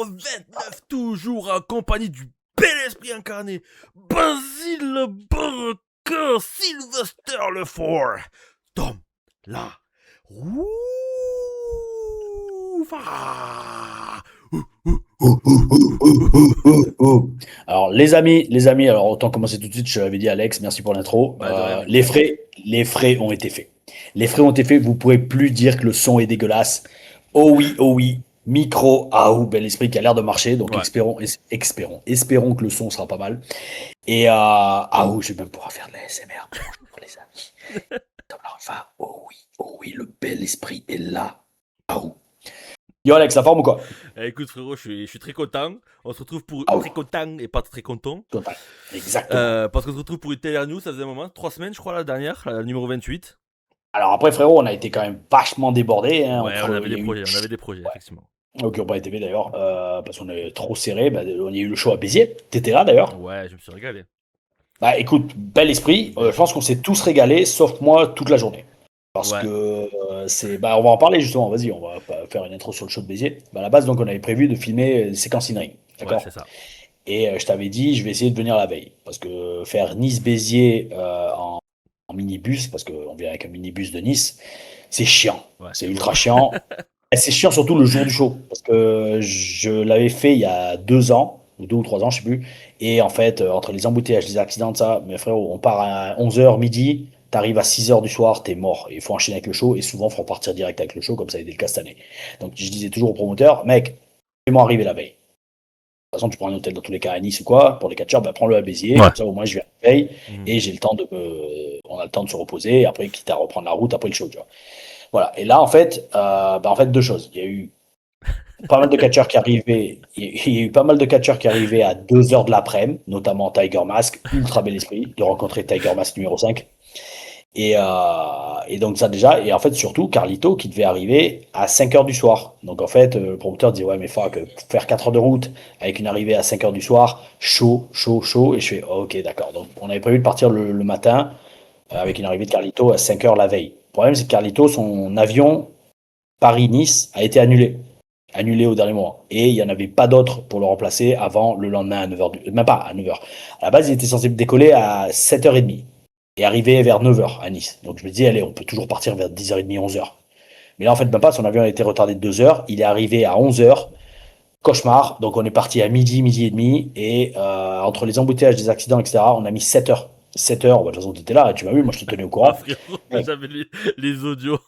numéro 29, toujours accompagné du bel esprit incarné, Basile Baraka, Sylvester Lefort, Tom la Rouva. Alors les amis, alors autant commencer tout de suite, je l'avais dit Alex, merci pour l'intro. Les frais ont été faits. Les frais ont été faits, vous pouvez plus dire que le son est dégueulasse. Oh oui, micro, bel esprit qui a l'air de marcher, donc Ouais. espérons que le son sera pas mal. Et je vais même pouvoir faire de la SMR. Bonjour les amis. Tom Larufa, oh oui, le bel esprit est là. Yo Alex, la forme ou quoi? Écoute frérot, je suis très content. On se retrouve pour Ah oui. très content et pas très content. Total. Exactement. Parce qu'on se retrouve pour une télé news, ça faisait un moment, 3 semaines je crois la dernière, la numéro 28. Alors après frérot, on a été quand même vachement débordés. Hein, Ouais, on avait des projets, effectivement. Ok, on pas TV d'ailleurs, parce qu'on est trop serré. Bah, on y a eu le show à Béziers. T'étais là d'ailleurs. Ouais, je me suis régalé. Bah écoute, bel esprit. Je pense qu'on s'est tous régalés, sauf moi, toute la journée. Parce Ouais. que on va en parler justement. Vas-y, on va faire une intro sur le show de Béziers. Bah, à la base, donc, on avait prévu de filmer une séquence in-ring. D'accord. Ouais, c'est ça. Et je t'avais dit, je vais essayer de venir la veille. Parce que faire Nice-Béziers en minibus, parce qu'on vient avec un minibus de Nice, c'est chiant. Ouais, c'est ultra chiant. Et c'est chiant surtout le jour du show. Parce que je l'avais fait il y a 2 ans, ou 2 ou 3 ans, je sais plus. Et en fait, entre les embouteillages, les accidents, de ça, mes frères, on part à 11h midi, t'arrives à 6h du soir, t'es mort. Il faut enchaîner avec le show. Et souvent, il faut repartir direct avec le show, comme ça a été le cas cette année. Donc je disais toujours au promoteur, mec, fais-moi arriver la veille. De toute façon, tu prends un hôtel dans tous les cas à Nice ou quoi, pour les catcheurs, prends-le à Béziers, Ouais. comme ça au moins je viens à la veille, Mhm. et j'ai le temps on a le temps de se reposer, et après, quitte à reprendre la route après le show, tu vois. Voilà. Et là, en fait, 2 choses. Il y a eu pas mal de catcheurs qui arrivaient, il y a eu pas mal de catcheurs qui arrivaient à 2h de l'après-midi, notamment Tiger Mask, ultra bel esprit, de rencontrer Tiger Mask numéro 5. Et donc ça déjà, et en fait surtout Carlito qui devait arriver à 5h du soir. Donc en fait, le promoteur dit ouais mais faut faire 4 heures de route avec une arrivée à 5h du soir, chaud. Et je fais oh, ok d'accord. Donc on avait prévu de partir le matin avec une arrivée de Carlito à 5h la veille. Le problème c'est que Carlito, son avion Paris-Nice a été annulé au dernier moment. Et il n'y en avait pas d'autre pour le remplacer avant le lendemain à 9h. Même pas à 9h. À la base, il était censé décoller à 7h30 et arriver vers 9h à Nice. Donc je me dis, allez, on peut toujours partir vers 10h30, 11h. Mais là, en fait, même pas, son avion a été retardé de 2h. Il est arrivé à 11h. Cauchemar. Donc on est parti à midi et demi. Et entre les embouteillages, des accidents, etc., on a mis 7h. 7h, de toute façon, tu étais là, tu m'as vu, moi je te tenais au Ah courant. frérot, Ouais. j'avais les audios.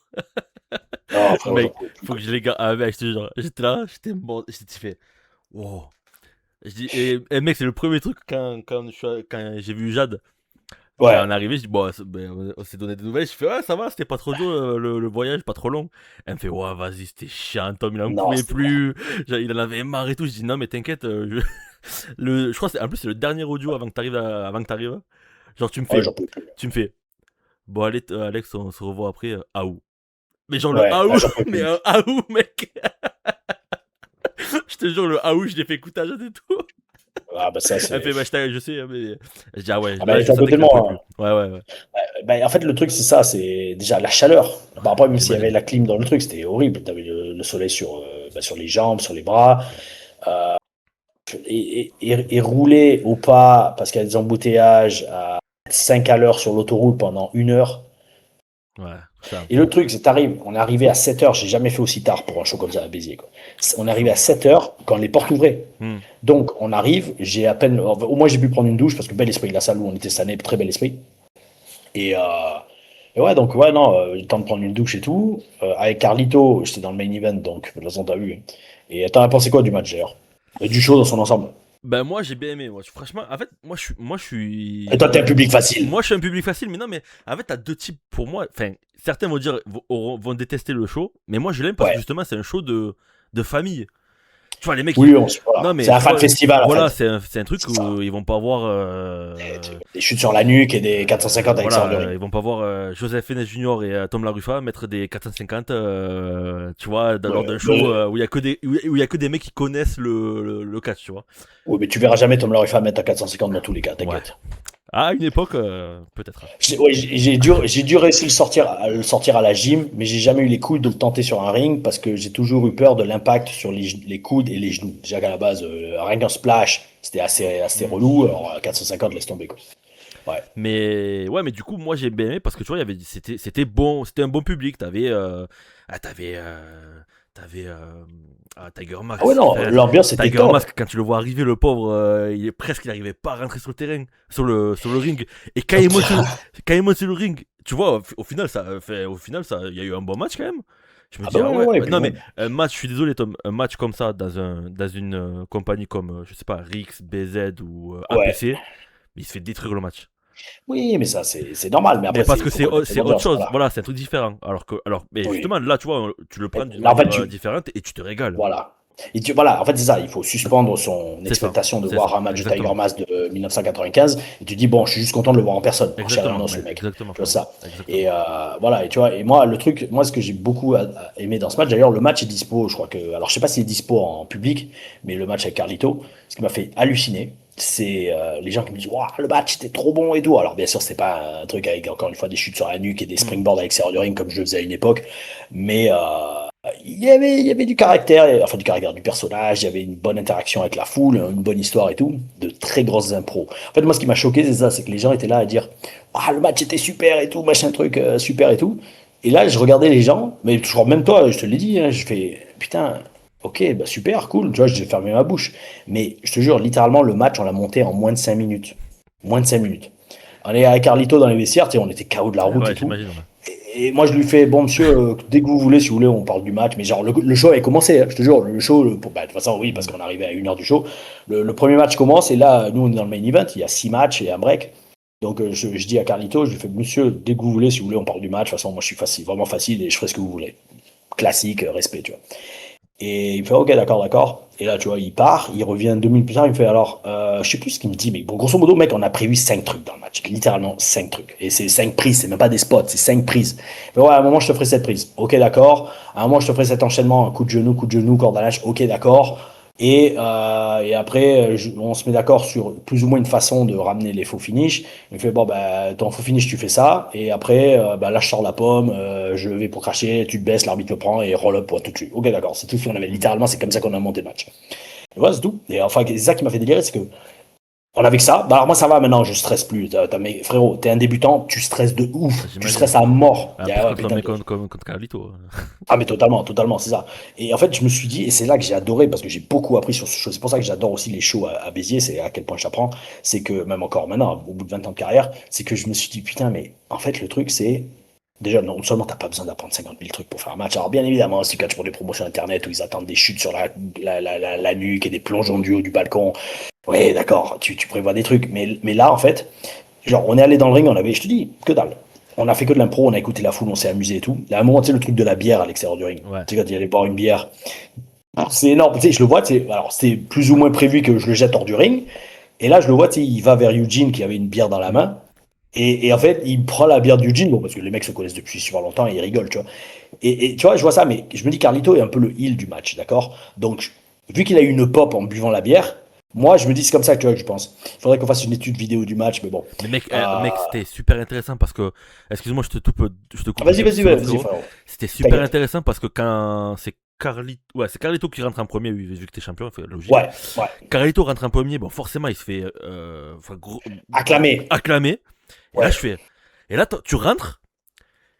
Non, frérot, Mec, faut que je les garde. Ah mec, je te jure, j'étais là, j'étais mort, j'étais fait. Wow. Je dis, mec, c'est le premier truc quand j'ai vu Jade. Quand on est arrivé, je dis, bon, on s'est donné des nouvelles. Je fais, ouais, ça va, c'était pas trop dur, le voyage, pas trop long. Elle me fait, ouais, vas-y, c'était chiant, Tom, il en Non, pouvait c'était plus. Genre, il en avait marre et tout. Je dis, non, mais t'inquiète, je crois que en plus, c'est le dernier audio avant que t'arrives. Genre, Ouais, j'en peux plus. tu me fais, bon, allez, Alex, on se revoit après, aou. Mais genre, le Ouais, aou, là, j'en peux mais plus. un aou, mec. Je te jure, le aou, je l'ai fait écouter à Jade et tout. Ah, bah ça, c'est. Elle fait, bah, je sais, mais. Je dis, ah ouais, Ah, là, bah, je t'es à sentais côté de qu'il en pouvait plus. moi. Ouais. En fait, le truc, c'est ça, c'est déjà la chaleur. Bah, après, même s'il y avait J'imagine. la clim dans le truc, c'était horrible. T'avais le soleil sur les jambes, sur les bras. Euh, et rouler au pas, parce qu'il y a des embouteillages à 5 à l'heure sur l'autoroute pendant 1 heure. Ouais, ça. Et le truc, c'est on est arrivé à 7h. J'ai jamais fait aussi tard pour un show comme ça à Béziers, quoi. On est arrivé à Chaud. 7h quand les portes ouvraient. Hmm. Donc, on arrive, j'ai à peine. Au moins, j'ai pu prendre une douche parce que bel esprit, la salle où on était cette année, très bel esprit. Et, ouais, donc, ouais, non, j'ai le temps de prendre une douche et tout. Avec Carlito, j'étais dans le main event, donc, de toute façon, t'as vu. Et t'en as pensé quoi du match d'ailleurs? Et du show dans son ensemble? Ben moi j'ai bien aimé. Franchement, en fait, Et toi, t'es un public facile. moi je suis un public facile, mais non, mais en fait t'as deux types pour moi. Enfin, certains vont dire vont détester le show, mais moi je l'aime parce que Ouais. justement c'est un show de famille. Tu vois les mecs, Oui, voilà. non mais C'est un tu fan vois, festival, en voilà fait. c'est un truc C'est ça. où ils vont pas voir Des chutes sur la nuque et des 450 avec voilà, sort de ring. ils vont pas voir Joseph Fiennes Junior et Tom Larufa mettre des 450 tu vois lors d'un show où il y a que des mecs qui connaissent le catch, tu vois. Oui, mais tu verras jamais Tom Lorifa mettre à 450 dans tous les cas, Ouais. t'inquiète. À une époque, peut-être. J'ai dû réussir à le sortir à la gym, mais j'ai jamais eu les couilles de le tenter sur un ring parce que j'ai toujours eu peur de l'impact sur les coudes et les genoux. Déjà qu'à la base, rien qu'un splash, c'était assez Mm. relou. Alors, 450, laisse tomber, quoi. Ouais. Mais ouais, mais du coup, moi j'ai bien aimé parce que tu vois, c'était bon, c'était un bon public. T'avais, Tiger Ah ouais, Mask. non, Frère, l'ambiance était Tiger top. Mask, quand tu le vois arriver, le pauvre, il n'arrivait pas à rentrer sur le terrain, sur le ring. Et quand il monte sur le ring, tu vois, au final, il y a eu un bon match quand même. Je me Ah dis, bah ah ouais, ouais, ouais, et puis non mais bon. un match, je suis désolé Tom, un match comme ça dans une compagnie comme, je sais pas, Rix, BZ ou Ouais. APC, mais il se fait détruire le match. Oui, mais ça, c'est normal. Mais Mais après, parce il que faut connaître les c'est autre ambiances. chose, Voilà. voilà, c'est un truc différent. Mais Oui. justement, là, tu vois, tu le prends d'une Là, en fait, manière différente et tu te régales. voilà. Voilà, en fait, c'est ça. Il faut suspendre son expectation de C'est voir ça, un match de Tiger exactement. Mask de 1995. Et tu dis, bon, je suis juste content de le voir en personne, en chair et en Exactement, os, mais le mec. exactement, Tu vois frérot. ça. Et Exactement. voilà. Et tu vois, et moi, ce que j'ai beaucoup aimé dans ce match, d'ailleurs, le match est dispo, je crois que. Alors, je sais pas s'il est dispo en public, mais le match avec Carlito, ce qui m'a fait halluciner, c'est les gens qui me disent, waouh, le match était trop bon et tout. Alors, bien sûr, c'est pas un truc avec, encore une fois, des chutes sur la nuque et des Hmm. springboards à l'extérieur du ring comme je le faisais à une époque. Mais il y avait du caractère, enfin du caractère du personnage, il y avait une bonne interaction avec la foule, une bonne histoire et tout, de très grosses impros. En fait, moi, ce qui m'a choqué, c'est ça, c'est que les gens étaient là à dire, ah, le match était super et tout, machin truc, super et tout. Et là, je regardais les gens, mais toujours, même toi, je te l'ai dit, hein, je fais, putain, ok, bah super, cool, tu vois, j'ai fermé ma bouche. Mais je te jure, littéralement, le match, on l'a monté en moins de 5 minutes. Moins de 5 minutes. On est avec Carlito dans les vestiaires, tu sais, on était KO de la route Ouais, et tout. j'imagine, ouais. Et moi, je lui fais, bon, monsieur, dès que vous voulez, si vous voulez, on parle du match. Mais genre, le show avait commencé, hein, je te jure. Le show, bah, de toute façon, oui, parce Hmm. qu'on arrivait à 1 heure du show. Le premier match commence, et là, nous, on est dans le main event. Il y a 6 matchs et un break. Donc, je dis à Carlito, je lui fais, monsieur, dès que vous voulez, si vous voulez, on parle du match. De toute façon, moi, je suis facile, vraiment facile, et je ferai ce que vous voulez. Classique, respect, tu vois. Et il me fait, ok, d'accord, d'accord. Et là, tu vois, il part, il revient 2 minutes plus tard, il me fait, alors, je sais plus ce qu'il me dit, mais bon, grosso modo, mec, on a prévu 5 trucs dans le match. Littéralement 5 trucs. Et c'est 5 prises, c'est même pas des spots, c'est 5 prises. Mais ouais, à un moment, je te ferai cette prise. Ok, d'accord. À un moment, je te ferai cet enchaînement, un coup de genou, corde à linge. Ok, d'accord. Et après, on se met d'accord sur plus ou moins une façon de ramener les faux finishes. Il me fait, bon, bah, ton faux finish, tu fais ça. Et après, bah, là, je sors la pomme, je vais pour cracher, tu te baisses, l'arbitre le prend et roll up pour tout de suite. Ok, d'accord, c'est tout ce qu'on avait. Hmm. Littéralement, c'est comme ça qu'on a monté le match. Et voilà, c'est tout. Et enfin, c'est ça qui m'a fait délirer, c'est que on avait que ça. Bah, alors moi, ça va maintenant, je stresse plus. Mais frérot, t'es un débutant, tu stresses de ouf. Tu J'imagine. stresses à mort. En plus, Ouais, contre un putain, mec contre Carlito. ah mais totalement, totalement, c'est ça. Et en fait, je me suis dit, et c'est là que j'ai adoré, parce que j'ai beaucoup appris sur ce show, c'est pour ça que j'adore aussi les shows à Béziers, c'est à quel point j'apprends, c'est que, même encore maintenant, au bout de 20 ans de carrière, c'est que je me suis dit, putain, mais en fait, le truc, c'est, déjà, non seulement t'as pas besoin d'apprendre 50 000 trucs pour faire un match, alors bien évidemment, si tu catches pour des promotions internet où ils attendent des chutes sur la nuque et des plongeons du haut du balcon, ouais, d'accord, tu prévois des trucs, mais là, en fait, genre, on est allé dans le ring, on avait, je te dis, que dalle. On a fait que de l'impro, on a écouté la foule, on s'est amusé et tout. Là, à un moment, tu sais, le truc de la bière à l'extérieur du ring. Ouais. Tu sais, quand il allait boire une bière. C'est énorme. Tu sais, je le vois, alors c'était plus ou moins prévu que je le jette hors du ring. Et là, je le vois, tu sais, il va vers Eugene qui avait une bière dans la Hmm. main. Et en fait, il prend la bière d'Eugene, bon, parce que les mecs se connaissent depuis super longtemps et ils rigolent, tu vois. Et tu vois, je vois ça, mais je me dis, Carlito est un peu le heel du match, d'accord? Donc, vu qu'il a eu une pop en buvant la bière, moi, je me dis, c'est comme ça, tu vois, que je pense. Il faudrait qu'on fasse une étude vidéo du match, mais bon. Mais mec, Euh, c'était super intéressant parce que, excuse-moi, je te coupe Vas-y, vas-y, solo vas-y, frérot. frérot. C'était super T'inquiète. intéressant parce que quand c'est Carlito qui rentre en premier, vu que t'es champion, fait logique. Ouais, ouais. Carlito rentre en premier, bon forcément il se fait Acclamé. acclamer. Et là Ouais. je fais, et là tu rentres,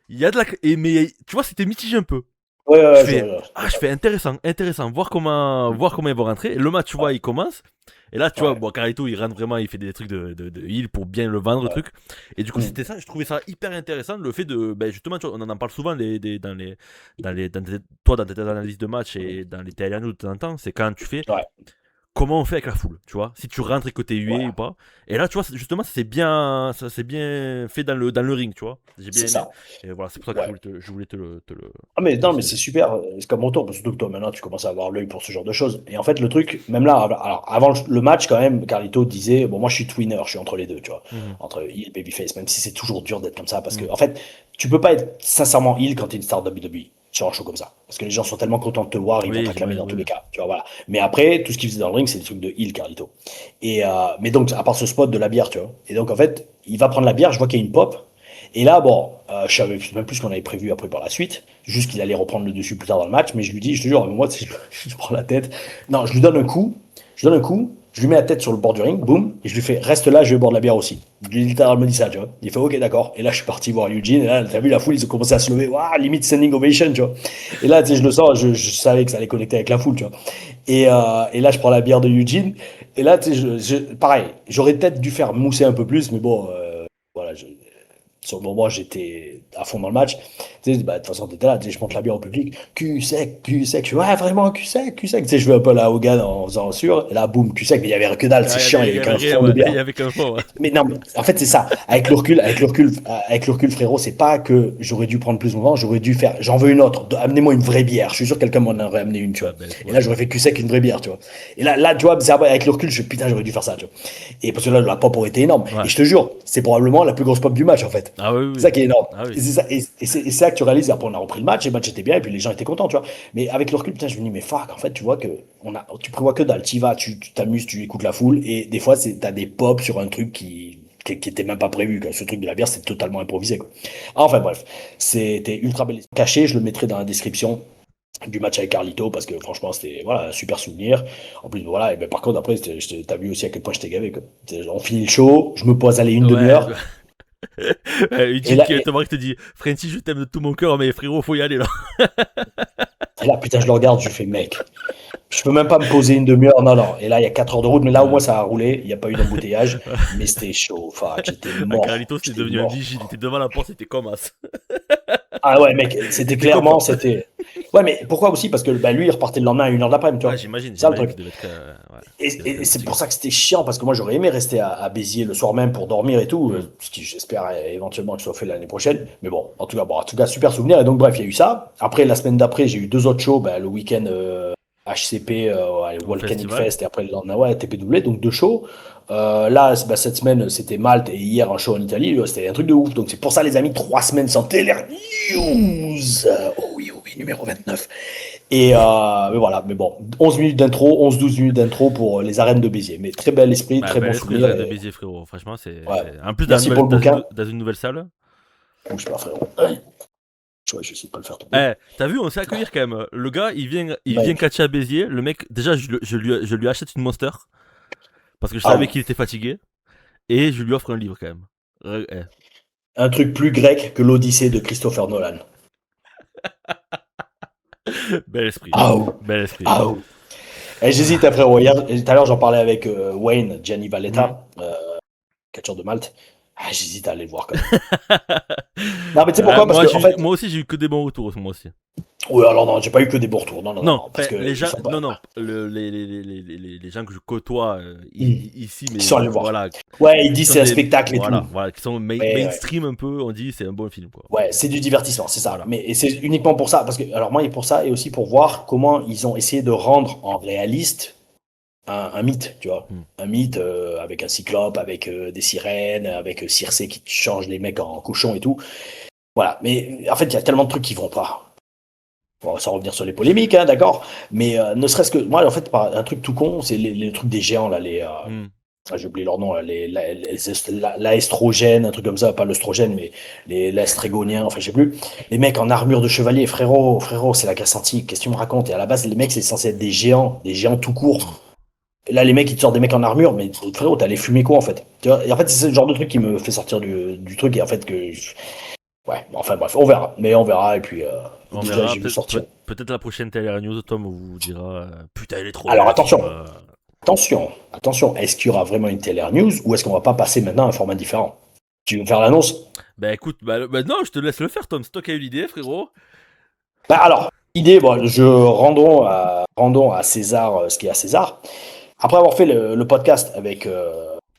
il y a de la, et mais tu vois c'était mitigé un peu. Ouais, ouais, Je ouais, fais, je je fais intéressant, voir comment ils vont rentrer. Et le match, tu ouais, vois, il commence. Et là, tu vois, ouais, bon, Carlito, il rentre vraiment, il fait des trucs de heal pour bien le vendre, le ouais. truc. Et du coup, Mm. c'était ça, je trouvais ça hyper intéressant, le fait de, ben, justement, tu vois, on en parle souvent toi, dans tes analyses de match et dans les télé de temps en temps, c'est quand tu fais, Ouais, comment on fait avec la foule, tu vois, si tu rentres et que t'es hué ou ouais, pas. Et là, tu vois, justement, ça c'est bien fait dans le ring, tu vois. J'ai bien c'est aimé. ça. Et voilà, c'est pour ça que Ouais. je voulais Ah mais te le non, mais signaler. c'est super, c'est comme mon tour, parce que surtout que toi maintenant tu commences à avoir l'œil pour ce genre de choses. Et en fait le truc, même là, alors avant le match quand même, Carlito disait, bon moi je suis twinner, je suis entre les deux, tu vois, Mhm. entre heel et babyface, même si c'est toujours dur d'être comme ça, parce que Mhm. en fait tu peux pas être sincèrement heel quand t'es une star WWE. sur un show comme ça. Parce que les gens sont tellement contents de te voir, ils vont Oui, t'acclamer dans tous oui, les oui. cas. Tu vois, voilà. Mais après, tout ce qu'il faisait dans le ring, c'est des trucs de heel, Carlito. Mais donc, à part ce spot de la bière, tu vois. Et donc, en fait, il va prendre la bière, je vois qu'il y a une pop. Et là, bon, je savais même plus ce qu'on avait prévu après par la suite. Juste qu'il allait reprendre le dessus plus tard dans le match. Mais je lui dis, je te jure, moi, je prends la tête. Non, je lui donne un coup. Je donne un coup. Je lui mets la tête sur le bord du ring, boum, et je lui fais reste là, je vais boire de la bière aussi. Je lui ai littéralement dit ça, tu vois. Il fait ok, d'accord. Et là, je suis parti voir Eugene, et là, t'as vu la foule, ils ont commencé à se lever, waouh, limite standing ovation, tu vois. Et là, tu sais, je le sens, je savais que ça allait connecter avec la foule, tu vois. Et là, je prends la bière de Eugene, et là, tu sais, pareil, j'aurais peut-être dû faire mousser un peu plus, mais bon, voilà, sur le moment, j'étais à fond dans le match. Tu sais, bah, de toute façon, t'étais là, tu sais, je monte la bière au public. Cul sec, cul sec. Je fais, ouais, vraiment, cul sec, cul sec. Tu sais, je vais un peu la Hogan en faisant sûr. Et là, boum, cul sec. Mais il y avait que dalle, c'est Ah, chiant, il y il y avait avait qu'un rien, fond de ouais. Il bière. y avait qu'un fond, ouais. Mais non, mais en fait, c'est ça. Avec le recul, frérot, c'est pas que j'aurais dû prendre plus longtemps, j'aurais dû faire, j'en veux une autre. Amenez-moi une vraie bière. Je suis sûr que quelqu'un m'en aurait amené une, tu Ah, vois. ben, Et là, ouais. j'aurais fait cul sec une vraie bière, tu vois. Et là, tu vois, avec le recul, je suis putain, j'aurais dû faire ça, tu vois. Et parce que là, la pop aurait été énorme. Ouais. Et je te jure, c'est probablement la plus grosse pop du match, en fait. Ah, oui, C'est oui. ça qui est énorme. Ah, Et oui. c'est ça, et c'est là que tu réalises, après on a repris le match, et le match était bien, et puis les gens étaient contents, tu vois. Mais avec le recul, putain, je me dis, mais fuck, en fait, tu vois que tu prévois que dalle, tu y vas, tu t'amuses, tu écoutes la foule, et des fois, t'as des pops sur un truc qui était même pas prévu, quoi. Ce truc de la bière, c'est totalement improvisé, quoi. Enfin bref, c'était ultra belle. Caché, je le mettrai dans la description du match avec Carlito parce que franchement c'était voilà un super souvenir en plus voilà et ben par contre après t'as vu aussi à quel point j'étais gavé quoi. On finit le show, je me pose aller une Ouais. demi-heure et Eugene là, qui te marque te dit Frenzy, je t'aime de tout mon cœur, mais frérot, faut y aller là. et là, putain, je le regarde, je fais, mec, je peux même pas me poser une demi-heure, non, non. Et là, il y a 4 heures de route, mais là, au moins, ça a roulé, il n'y a pas eu d'embouteillage, mais c'était chaud, enfin, Ah, Carlito, c'était j'étais devenu un mort. vigile. Il était devant la porte, c'était comme as. Ah ouais, mec, c'était C'était comme. clairement, c'était. Ouais, mais pourquoi aussi? Parce que bah, lui, il repartait le lendemain à 1 heure de l'après-midi, tu Ouais, vois. j'imagine, C'est ça le j'imagine truc. qu'il devait être. Ouais, Et, il devait être et c'est pour fatigué. ça que c'était chiant, parce que moi, j'aurais aimé rester à Béziers le soir même pour dormir et tout, Hmm. ce qui, j'espère, éventuellement, que ce soit fait l'année prochaine. Mais bon, en tout cas, super souvenir. Et donc, bref, il y a eu ça. Après, la semaine d'après, j'ai eu 2 autres shows, bah, le week-end HCP, ouais, Au Volcanic festival. Fest, et après le lendemain, ouais, TPW, donc 2 shows. Là, bah, cette semaine, c'était Malte, et hier, un show en Italie. C'était un truc de ouf. Donc, c'est pour ça, les amis, 3 semaines sans télé news. Oh oui, oh oui, numéro 29. Mais voilà, mais bon, 11 minutes d'intro, 11-12 minutes d'intro pour les arènes de Béziers. Mais très bel esprit, Bah, très bon bel esprit souvenir. de Et, Béziers, frérot. Franchement, ouais. en plus, Merci pour le bouquin. dans une nouvelle salle. Bouge pas, frérot. Ouais, je vais essayer de pas le faire tomber. Eh, t'as vu, on sait accueillir quand même. Le gars, il vient Mec. catcher à Béziers. Le mec, déjà, je lui achète une Monster. Parce que je Ah savais oui. qu'il était fatigué. Et je lui offre un livre quand même. Un truc plus grec que l'Odyssée de Christopher Nolan. Bel esprit. Ah oui. Bel esprit. Ah oui. Et j'hésite, après, tout à l'heure, j'en parlais avec Wayne, Gianni Mhm. Valletta, catcheur de Malte. Ah, j'hésite à aller le voir quand même. Non, mais tu sais pourquoi? Parce que, en fait, Moi aussi, j'ai eu que des bons retours, moi aussi. ouais, alors non, j'ai pas eu que des bons retours. Non, non, non, Non, non, parce enfin, que les ils gens, sont non, pas. non, les gens que je côtoie Hmm. ici, Qui sont mais allés le voir. voilà, Ouais, ils qui disent sont c'est un des, spectacle et tout. voilà, qui sont Ouais, ouais. mainstream un peu, on dit c'est un bon film, quoi. Ouais, c'est du divertissement, c'est ça. Voilà. Mais et c'est uniquement pour ça, parce que alors moi et pour ça et aussi pour voir comment ils ont essayé de rendre en réaliste un mythe, tu vois, Hmm. un mythe avec un cyclope, avec des sirènes, avec Circé qui change les mecs en cochons et tout. Voilà. Mais en fait, il y a tellement de trucs qui vont pas. Bon, sans revenir sur les polémiques, hein, d'accord. Mais ne serait-ce que moi, en fait, un truc tout con, c'est les trucs des géants là, Hmm. j'ai oublié leur nom, là, l'aestrogène, un truc comme ça, pas l'œstrogène, mais l'astrégoniens, enfin, je sais plus. Les mecs en armure de chevalier, frérot, c'est la Grèce antique, qu'est-ce que tu me racontes? Et à la base, les mecs, c'est censé être des géants tout Hmm. court. Et là, les mecs, ils te sortent des mecs en armure, mais frérot, t'allais fumer quoi, en fait? Tu vois, et en fait, c'est ce genre de truc qui me fait sortir du truc, et en fait, ouais, enfin, bref, on verra. Mais on verra, et puis, On déjà, verra. j'ai vu sortir. Peut-être la prochaine télé news, Tom vous dira putain, il est trop bien Alors, le film. attention, est-ce qu'il y aura vraiment une télé news, ou est-ce qu'on va pas passer maintenant à un format différent? Tu veux me faire l'annonce? Bah écoute, non, je te laisse le faire, Tom. C'est toi qui as eu l'idée, frérot. Bah alors, idée, bon, rendons à César ce qui est à César. Après avoir fait le podcast avec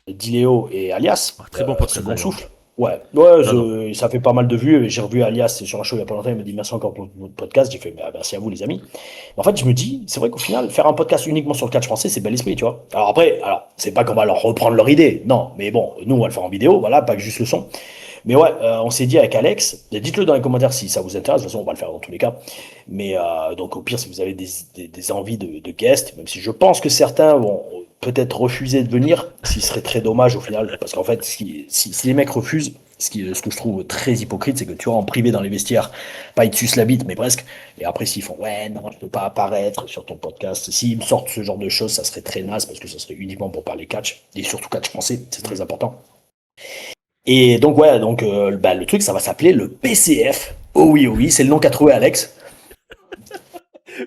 Diléo et Alias, Ah, très bon podcast Second d'ailleurs. Souffle, ouais, J'adore. ça fait pas mal de vues. J'ai revu Alias sur un show il y a pas longtemps, il m'a dit merci encore pour votre podcast. J'ai fait bah, merci à vous les amis. Mais en fait, je me dis, c'est vrai qu'au final, faire un podcast uniquement sur le catch français, c'est bel esprit, tu vois. Alors après, c'est pas qu'on va leur reprendre leur idée, non, mais bon, nous on va le faire en vidéo, voilà, pas que juste le son. Mais ouais, on s'est dit avec Alex, dites-le dans les commentaires si ça vous intéresse, de toute façon on va le faire dans tous les cas. Mais donc au pire, si vous avez des envies de guests, même si je pense que certains vont peut-être refuser de venir, ce qui serait très dommage au final, parce qu'en fait, si les mecs refusent, ce que je trouve très hypocrite, c'est que tu vois, en privé dans les vestiaires, pas ils te sucent la bite, mais presque, et après s'ils font ouais, non, je peux pas apparaître sur ton podcast, s'ils me sortent ce genre de choses, ça serait très naze, parce que ça serait uniquement pour parler catch, et surtout catch français, c'est très important. Et donc, ouais, donc le truc, ça va s'appeler le PCF. Oh oui, c'est le nom qu'a trouvé Alex.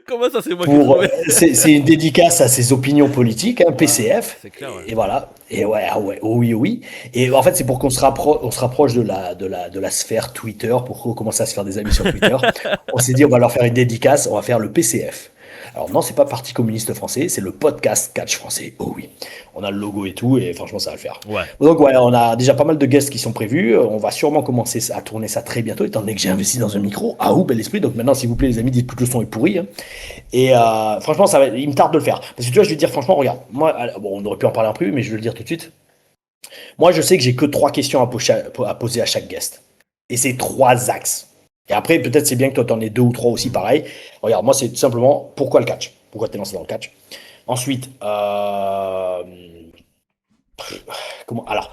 Comment ça, c'est moi qui ai trouvé? C'est une dédicace à ses opinions politiques, hein, PCF. C'est clair, ouais. Et voilà. Et ouais, ah ouais, oh oui. Et en fait, c'est pour qu'on se rapproche de la sphère Twitter, pour commencer à se faire des amis sur Twitter. On s'est dit, on va leur faire une dédicace, on va faire le PCF. Alors non, c'est pas Parti communiste français, c'est le podcast catch français. Oh oui. On a le logo et tout, et franchement, ça va le faire. Ouais. Donc ouais, on a déjà pas mal de guests qui sont prévus. On va sûrement commencer à tourner ça très bientôt, étant donné que j'ai investi dans un micro. Ah ouh, bel esprit. Donc maintenant, s'il vous plaît, les amis, dites plus que le son est pourri. Hein. Et franchement, il me tarde de le faire. Parce que tu vois, je vais te dire, franchement, regarde, moi, bon, on aurait pu en parler un peu, mais je vais le dire tout de suite. Moi, je sais que j'ai que 3 questions à poser à chaque guest. Et c'est 3 axes. Et après, peut-être c'est bien que toi, t'en aies 2 ou 3 aussi, pareil. Regarde, moi, c'est tout simplement, pourquoi le catch? Pourquoi t'es lancé dans le catch? Ensuite, comment, alors,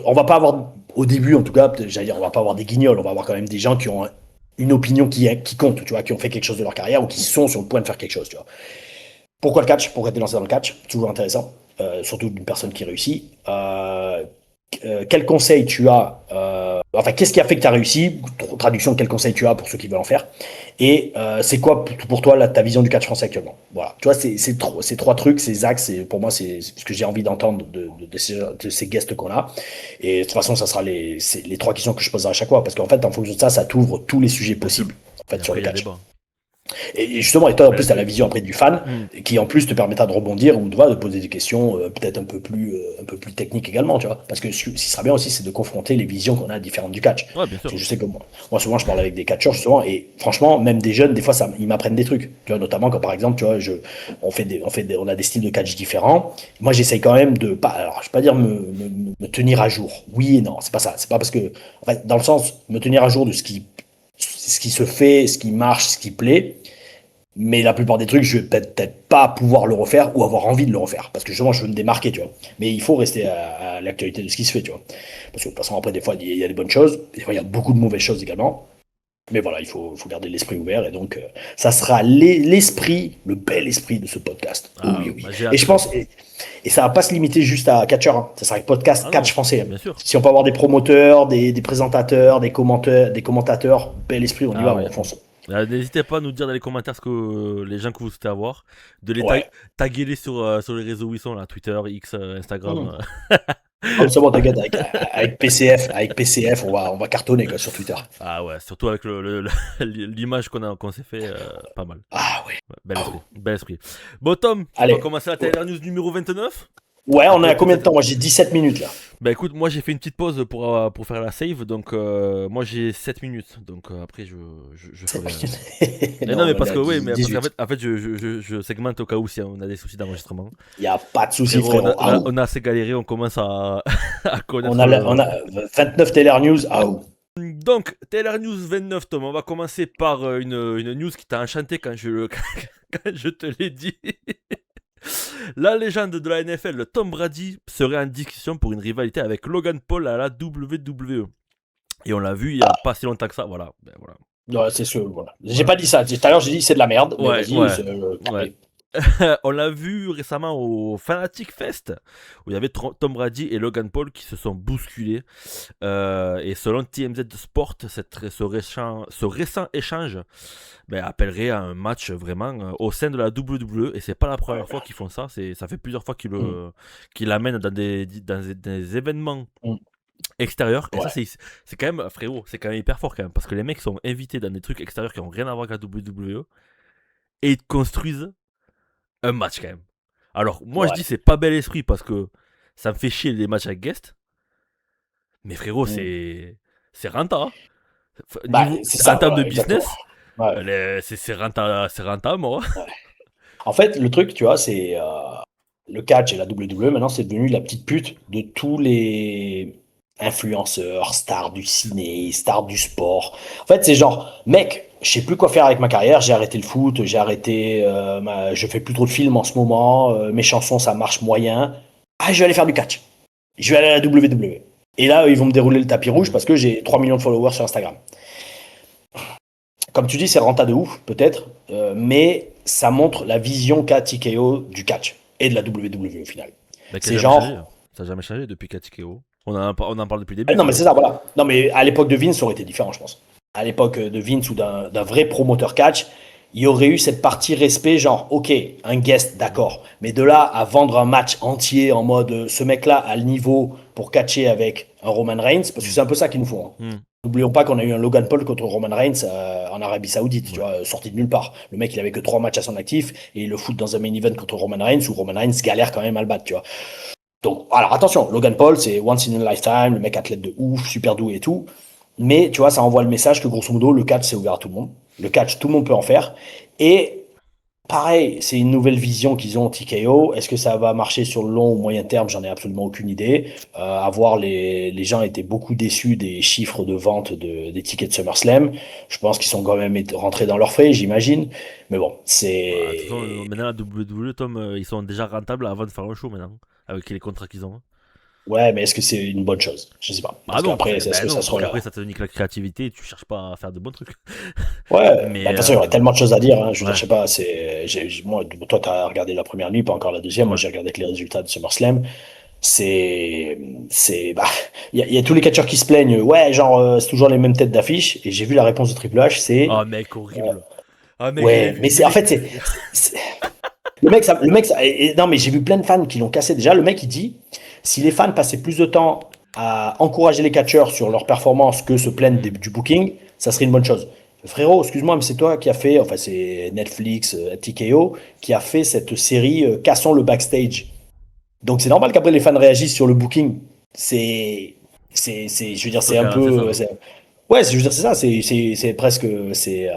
on va pas avoir, au début en tout cas, j'allais dire, on va pas avoir des guignols, on va avoir quand même des gens qui ont une opinion qui compte, tu vois, qui ont fait quelque chose de leur carrière ou qui sont sur le point de faire quelque chose, tu vois. Pourquoi le catch? Pourquoi t'es lancé dans le catch? Toujours intéressant, surtout d'une personne qui réussit. Quel conseil tu as enfin, qu'est-ce qui a fait que tu as réussi? Traduction, quel conseil tu as pour ceux qui veulent en faire? Et c'est quoi pour toi ta vision du catch français actuellement? Voilà, tu vois, ces 3 trucs, ces axes, pour moi, c'est ce que j'ai envie d'entendre de ces guests qu'on a. Et de toute façon, ça sera les 3 questions que je poserai à chaque fois, parce qu'en fait, en fonction de ça, ça t'ouvre tous les sujets possibles en fait, sur le catch. Et justement, et toi, en plus, tu as la vision après du fan, qui en plus te permettra de rebondir ou de poser des questions peut-être un peu plus techniques également, tu vois. Parce que ce qui sera bien aussi, c'est de confronter les visions qu'on a différentes du catch. Ouais, bien sûr. Parce que je sais que moi, souvent, je parle avec des catcheurs, justement, et franchement, même des jeunes, des fois, ils m'apprennent des trucs. Tu vois, notamment quand, par exemple, tu vois, on a des styles de catch différents. Moi, j'essaye quand même de pas, alors, je vais pas dire me tenir à jour. Oui et non, c'est pas ça. C'est pas parce que, en fait, dans le sens, me tenir à jour de ce qui se fait, ce qui marche, ce qui plaît. Mais la plupart des trucs, je vais peut-être pas pouvoir le refaire ou avoir envie de le refaire. Parce que justement, je veux me démarquer, tu vois. Mais il faut rester à l'actualité de ce qui se fait, tu vois. Parce que de toute façon, après, des fois, il y a des bonnes choses. Des fois, il y a beaucoup de mauvaises choses également. Mais voilà, il faut garder l'esprit ouvert. Et donc, ça sera l'esprit, le bel esprit de ce podcast. Ah, oui, oui. bah, et je pense, et ça va pas se limiter juste à catcheur. Hein. Ça sera un podcast catch français. Bien sûr. Si on peut avoir des promoteurs, des présentateurs, des commentateurs, bel esprit, on y va, on fonce. N'hésitez pas à nous dire dans les commentaires ce que les gens que vous souhaitez avoir, de les taguer sur les réseaux où ils sont, là, Twitter, X, Instagram. Oh, c'est bon, t'inquiète, avec PCF, on va cartonner quoi, sur Twitter. Ah ouais, surtout avec l'image qu'on s'est fait, pas mal. Ah ouais. Bel esprit. Bon Tom, on va commencer la Tyler News numéro 29. Ouais, on est à combien de temps? Moi j'ai 17 minutes là. Bah écoute, moi j'ai fait une petite pause pour faire la save, donc moi j'ai 7 minutes, donc après je ferai... non mais parce que oui, mais en fait je segmente au cas où si on a des soucis d'enregistrement. Y a pas de soucis frérot. On a assez galéré, on commence à connaître... On a 29 Taylor News, Donc, Taylor News 29, Tom, on va commencer par une news qui t'a enchanté quand je te l'ai dit. La légende de la NFL, Tom Brady, serait en discussion pour une rivalité avec Logan Paul à la WWE. Et on l'a vu il n'y a pas si longtemps que ça, voilà. Ben, voilà. Ouais, c'est sûr, voilà. J'ai pas dit ça, tout à l'heure j'ai dit c'est de la merde, mais vas-y, ouais. On l'a vu récemment au Fanatic Fest où il y avait Tom Brady et Logan Paul qui se sont bousculés. Et selon TMZ Sport, ce récent échange appellerait à un match vraiment au sein de la WWE. Et c'est pas la première fois qu'ils font ça. Ça fait plusieurs fois qu'ils l'amènent dans des événements extérieurs. Et ça, c'est quand même, frérot, c'est quand même hyper fort quand même. Parce que les mecs sont invités dans des trucs extérieurs qui n'ont rien à voir avec la WWE. Et ils construisent un match quand même. Alors, moi je dis c'est pas bel esprit parce que ça me fait chier les matchs avec guest. Mais frérot, c'est rentable. En termes de business, c'est rentable, moi. En fait, le truc, tu vois, c'est le catch et la WWE, maintenant, c'est devenu la petite pute de tous les influenceur, star du ciné, star du sport. En fait, c'est genre, mec, je sais plus quoi faire avec ma carrière, j'ai arrêté le foot, je fais plus trop de films en ce moment, mes chansons ça marche moyen. Ah, je vais aller faire du catch. Je vais aller à la WWE. Et là, ils vont me dérouler le tapis rouge parce que j'ai 3 millions de followers sur Instagram. Comme tu dis, c'est renta de ouf, peut-être, mais ça montre la vision qu'a TKO du catch et de la WWE au final. Bah, C'est genre. Ça n'a jamais changé depuis KTKO. On en parle depuis le début. Ah, non, mais c'est ça, voilà. Non, mais à l'époque de Vince, ça aurait été différent, je pense. À l'époque de Vince ou d'un vrai promoteur catch, il y aurait eu cette partie respect, genre, ok, un guest, d'accord. Mais de là à vendre un match entier en mode ce mec-là a le niveau pour catcher avec un Roman Reigns, parce que c'est un peu ça qu'il nous faut. Hein. N'oublions pas qu'on a eu un Logan Paul contre Roman Reigns en Arabie Saoudite, tu vois, sorti de nulle part. Le mec, il avait que 3 matchs à son actif et il le fout dans un main event contre Roman Reigns où Roman Reigns galère quand même à le battre, tu vois. Donc, alors attention, Logan Paul, c'est once in a lifetime, le mec athlète de ouf, super doué et tout. Mais tu vois, ça envoie le message que grosso modo, le catch, c'est ouvert à tout le monde. Le catch, tout le monde peut en faire. Et pareil, c'est une nouvelle vision qu'ils ont TKO. Est-ce que ça va marcher sur le long ou moyen terme? J'en ai absolument aucune idée. À voir, les gens étaient beaucoup déçus des chiffres de vente des tickets de SummerSlam. Je pense qu'ils sont quand même rentrés dans leurs frais, j'imagine. Mais bon, c'est. Bah, de toute façon, maintenant, la WWE, Tom, ils sont déjà rentables avant de faire un show maintenant, avec les contrats qu'ils ont. Ouais, mais est-ce que c'est une bonne chose? Je sais pas. Parce qu'après, est-ce que ça sera là? Après, ça te nique la créativité et tu cherches pas à faire de bons trucs. Ouais, Mais bah, de toute façon, il y aurait tellement de choses à dire. Hein. Je veux dire, je sais pas, moi, toi, tu as regardé la première nuit, pas encore la deuxième. Moi, j'ai regardé que les résultats de SummerSlam. Bah, il y a tous les catcheurs qui se plaignent. Ouais, genre, c'est toujours les mêmes têtes d'affiche. Et j'ai vu la réponse de Triple H, c'est. Oh, mec, horrible. Ah, mec, ouais, mais c'est, en fait, c'est- non, mais j'ai vu plein de fans qui l'ont cassé déjà. Le mec, il dit, si les fans passaient plus de temps à encourager les catcheurs sur leur performance que se plaindre du booking, ça serait une bonne chose. Frérot, excuse-moi, mais c'est toi qui a fait, enfin c'est Netflix, TKO, qui a fait cette série Cassons le backstage. Donc c'est normal qu'après les fans réagissent sur le booking. Je veux dire, c'est un peu, ouais, je veux dire, c'est ça, c'est presque, c'est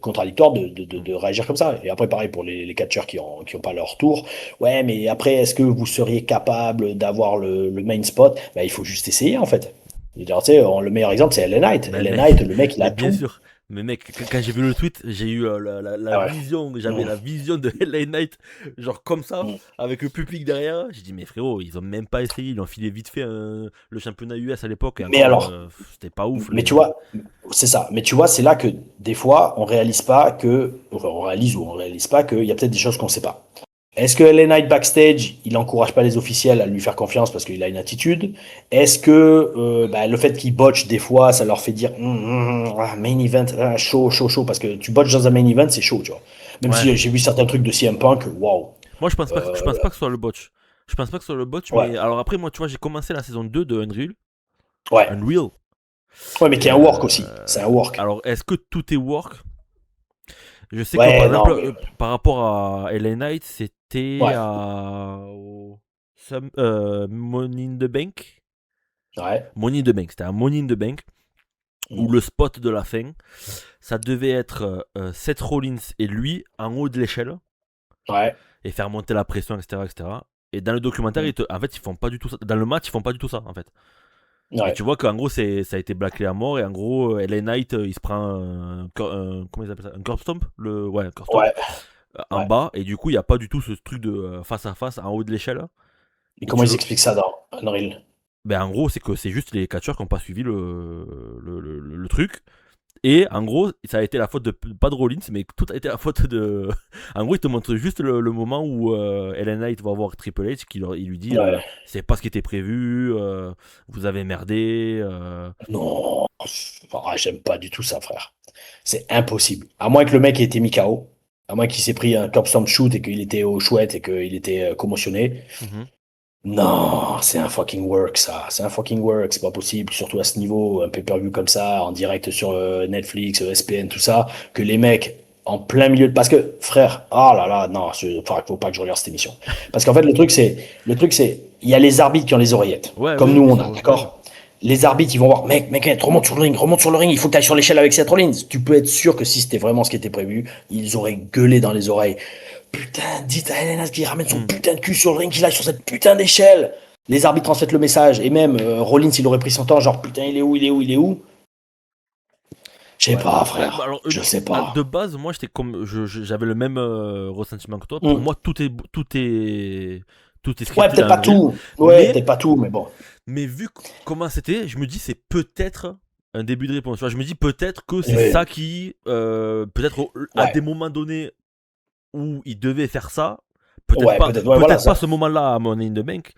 contradictoire de réagir comme ça. Et après, pareil pour les catcheurs qui ont pas leur tour. Ouais, mais après, est-ce que vous seriez capable d'avoir le main spot? Bah, il faut juste essayer, en fait. Je veux dire, tu sais, le meilleur exemple, c'est LA Knight. Mais LA mec, Knight, le mec, il a mais bien tout. sûr. Mais mec, quand j'ai vu le tweet, j'ai eu la Ah ouais. vision, j'avais la vision de LA Knight, genre comme ça, Mm. avec le public derrière. J'ai dit, mais frérot, ils ont même pas essayé, ils ont filé vite fait le championnat US à l'époque. Mais alors, C'était pas ouf. mais tu vois, c'est ça. Mais tu vois, c'est là que des fois, on réalise pas que, enfin, on réalise ou on réalise pas qu'il y a peut-être des choses qu'on sait pas. Est-ce que LA Knight backstage, il n'encourage pas les officiels à lui faire confiance parce qu'il a une attitude? Est-ce que bah, le fait qu'il botche des fois, ça leur fait dire main event, chaud, chaud, chaud, parce que tu botches dans un main event, c'est chaud, tu vois. Même Ouais. si j'ai vu certains trucs de CM Punk, waouh. Moi, je pense pas que ce soit le botch. Je pense pas que ce soit le botch, Ouais, mais alors après, moi, tu vois, j'ai commencé la saison 2 de Unreal. ouais, Unreal. ouais, mais qui Et est un work aussi. C'est un work. alors, est-ce que tout est work? Je sais que par Ouais, non, exemple, mais par rapport à LA Knight, c'était ouais, au Money in the Bank. ouais, Money in the Bank, c'était un Money in the Bank où le spot de la fin, ça devait être Seth Rollins et lui en haut de l'échelle ouais, et faire monter la pression, etc. etc. Et dans le documentaire, en fait, ils font pas du tout ça. Dans le match, ils font pas du tout ça, en fait. Et ouais, tu vois qu'en gros, ça a été bâclé à mort. Et en gros, LA Knight, il se prend comment ils appellent ça? Un curb stomp, ouais, un curb stomp ouais, en ouais. bas. Et du coup, il n'y a pas du tout ce truc de face à face en haut de l'échelle. Et Et comment tu ils le... expliquent ça dans Unreal? Ben, en gros, c'est que c'est juste les catcheurs qui n'ont pas suivi le truc. Et en gros, ça a été la faute pas de Rollins, mais tout a été la faute de. En gros, il te montre juste le moment où LA Knight va voir Triple H, il lui dit Ouais. c'est pas ce qui était prévu, vous avez merdé. Non, j'aime pas du tout ça, frère. C'est impossible. À moins que le mec ait été mis KO, à moins qu'il s'est pris un curb stomp shoot et qu'il était au chouette et qu'il était commotionné. Mhm. Non, c'est un fucking work, ça. C'est un fucking work, c'est pas possible. Surtout à ce niveau, un pay-per-view comme ça, en direct sur Netflix, ESPN, tout ça, que les mecs en plein milieu de... Parce que, frère, oh là là, non, faut pas que je regarde cette émission. Parce qu'en fait, le truc c'est, il y a les arbitres qui ont les oreillettes, Ouais, comme oui, nous bien on sûr, a, ouais. d'accord? Les arbitres, ils vont voir, mec, remonte sur le ring, il faut que tu ailles sur l'échelle avec Seth Rollins. Tu peux être sûr que si c'était vraiment ce qui était prévu, ils auraient gueulé dans les oreilles. Putain, dites à Helena qu'il ramène son Mm. putain de cul sur le ring, qu'il aille sur cette putain d'échelle. Les arbitres transmettent le message, et même Rollins, il aurait pris son temps, genre putain, il est où. Je sais pas, frère. Alors, je sais pas. De base, moi, j'étais comme, j'avais le même ressentiment que toi. Pour moi, tout est scripté. Ouais, peut-être pas tout. Ouais, peut-être pas tout, mais bon. Mais vu comment c'était, je me dis c'est peut-être un début de réponse. Je me dis peut-être que c'est ça qui, peut-être à des moments donnés où il devait faire ça, peut-être pas ce moment-là à Money in the Bank.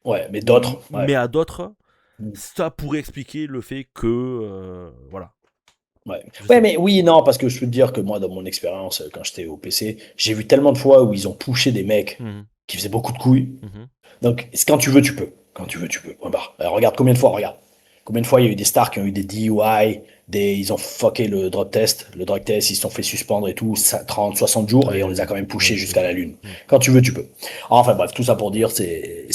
Ouais, mais d'autres. Mais à d'autres, ça pourrait expliquer le fait que, voilà. Ouais, mais oui, non, parce que je peux te dire que moi, dans mon expérience, quand j'étais au PC, j'ai vu tellement de fois où ils ont poussé des mecs qui faisaient beaucoup de couilles. Donc, quand tu veux, tu peux. Quand tu veux, tu peux. Alors, regarde combien de fois, Combien de fois il y a eu des stars qui ont eu des DUI, ils ont fucké le drug test. Le drug test, ils se sont fait suspendre et tout, 30, 60 jours, et on les a quand même poussés jusqu'à la lune. Quand tu veux, tu peux. Enfin bref, tout ça pour dire, c'est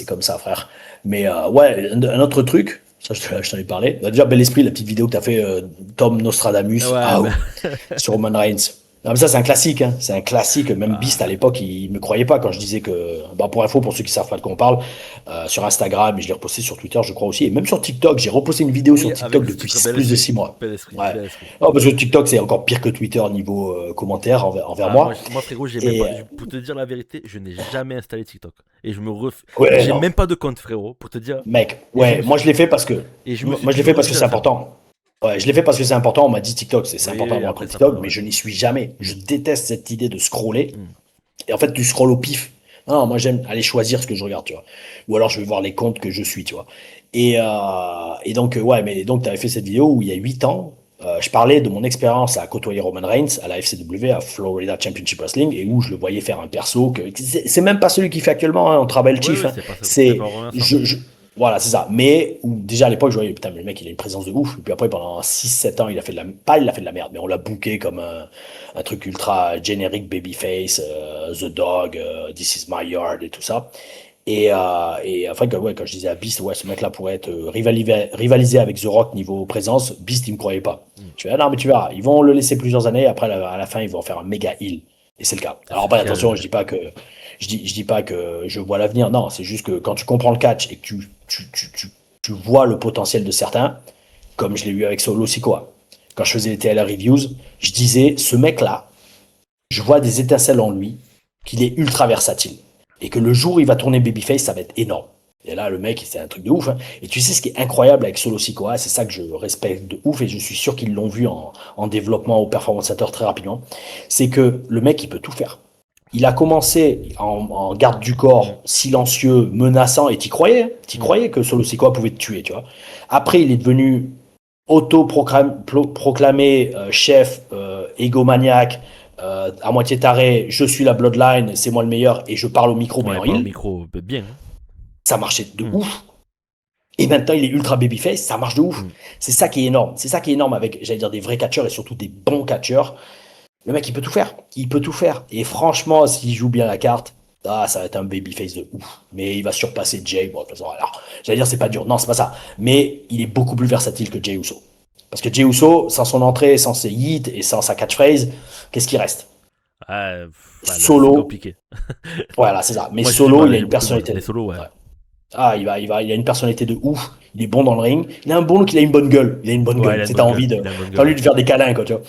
comme ça, frère. Mais ouais, un autre truc, ça je t'en ai parlé. Déjà, bel esprit, la petite vidéo que t'as fait, Tom Nostradamus, sur Roman Reigns. Non, mais ça, c'est un classique. Hein. C'est un classique. Même Beast, à l'époque, il me croyait pas quand je disais que... Bah, pour info, pour ceux qui savent pas de quoi on parle, sur Instagram, et je l'ai reposté sur Twitter, je crois aussi, et même sur TikTok. J'ai reposté une vidéo sur TikTok depuis plus de 6 mois. Non, parce que TikTok, c'est encore pire que Twitter niveau commentaires envers moi. Moi, frérot, pour te dire la vérité, je n'ai jamais installé TikTok. Et je me j'ai même pas de compte, frérot, pour te dire... Mec, moi, je l'ai fait parce que... Moi, je l'ai fait parce que c'est important. Ouais, je l'ai fait parce que c'est important. On m'a dit TikTok, c'est important après TikTok, mais je n'y suis jamais. Je déteste cette idée de scroller. Et en fait, tu scrolles au pif. Non, moi j'aime aller choisir ce que je regarde, tu vois. Ou alors je vais voir les comptes que je suis, tu vois. Et donc, ouais, mais donc tu avais fait cette vidéo où il y a 8 ans, je parlais de mon expérience à côtoyer Roman Reigns à la FCW, à Florida Championship Wrestling, et où je le voyais faire un perso que c'est même pas celui qu'il fait actuellement, hein, on travaille le chief. Voilà, c'est ça. Mais déjà à l'époque, je voyais, putain, mais le mec, il a une présence de ouf. Et puis après, pendant 6-7 ans, il a fait de la merde, mais on l'a booké comme un truc ultra générique, babyface, The Dog, This is my yard et tout ça. Et enfin, quand je disais à Beast, ouais, ce mec-là pourrait être rivalisé avec The Rock niveau présence, Beast, il me croyait pas. Je fais, non, mais tu verras, ils vont le laisser plusieurs années, après, à la fin, ils vont faire un méga heal. Et c'est le cas. Alors, après, attention, je dis pas que je vois l'avenir. Non, c'est juste que quand tu comprends le catch et que tu vois le potentiel de certains, comme je l'ai eu avec Solo Sikoa. Quand je faisais les TLR reviews, je disais, ce mec-là, je vois des étincelles en lui, qu'il est ultra versatile. Et que le jour où il va tourner babyface, ça va être énorme. Et là, le mec, c'est un truc de ouf. Hein. Et tu sais ce qui est incroyable avec Solo Sikoa, c'est ça que je respecte de ouf, et je suis sûr qu'ils l'ont vu en développement au Performance Center très rapidement, c'est que le mec, il peut tout faire. Il a commencé en garde du corps, silencieux, menaçant, et t'y croyais que Solo Sikoa pouvait te tuer, tu vois. Après, il est devenu auto-proclamé chef, égomaniaque, à moitié taré, je suis la bloodline, c'est moi le meilleur, et je parle au micro, mais en heal. Bien. Ça marchait de ouf. Et maintenant, il est ultra babyface, ça marche de ouf. C'est ça qui est énorme. C'est ça qui est énorme avec, j'allais dire, des vrais catcheurs et surtout des bons catcheurs. Le mec, il peut tout faire. Il peut tout faire. Et franchement, s'il joue bien la carte, ça va être un babyface de ouf. Mais il va surpasser Jay. Bon, de toute façon, alors, j'allais dire, c'est pas dur. Non, c'est pas ça. Mais il est beaucoup plus versatile que Jey Uso. Parce que Jey Uso, sans son entrée, sans ses hits et sans sa catchphrase, qu'est-ce qui reste Solo. C'est compliqué. Voilà, c'est ça. Mais moi, Solo, il a une personnalité. Solo, ouais. Ah, il a une personnalité de ouf. Il est bon dans le ring. Il a un bon look, il a une bonne gueule. Il a une bonne gueule. T'as envie de faire des câlins, quoi, tu vois.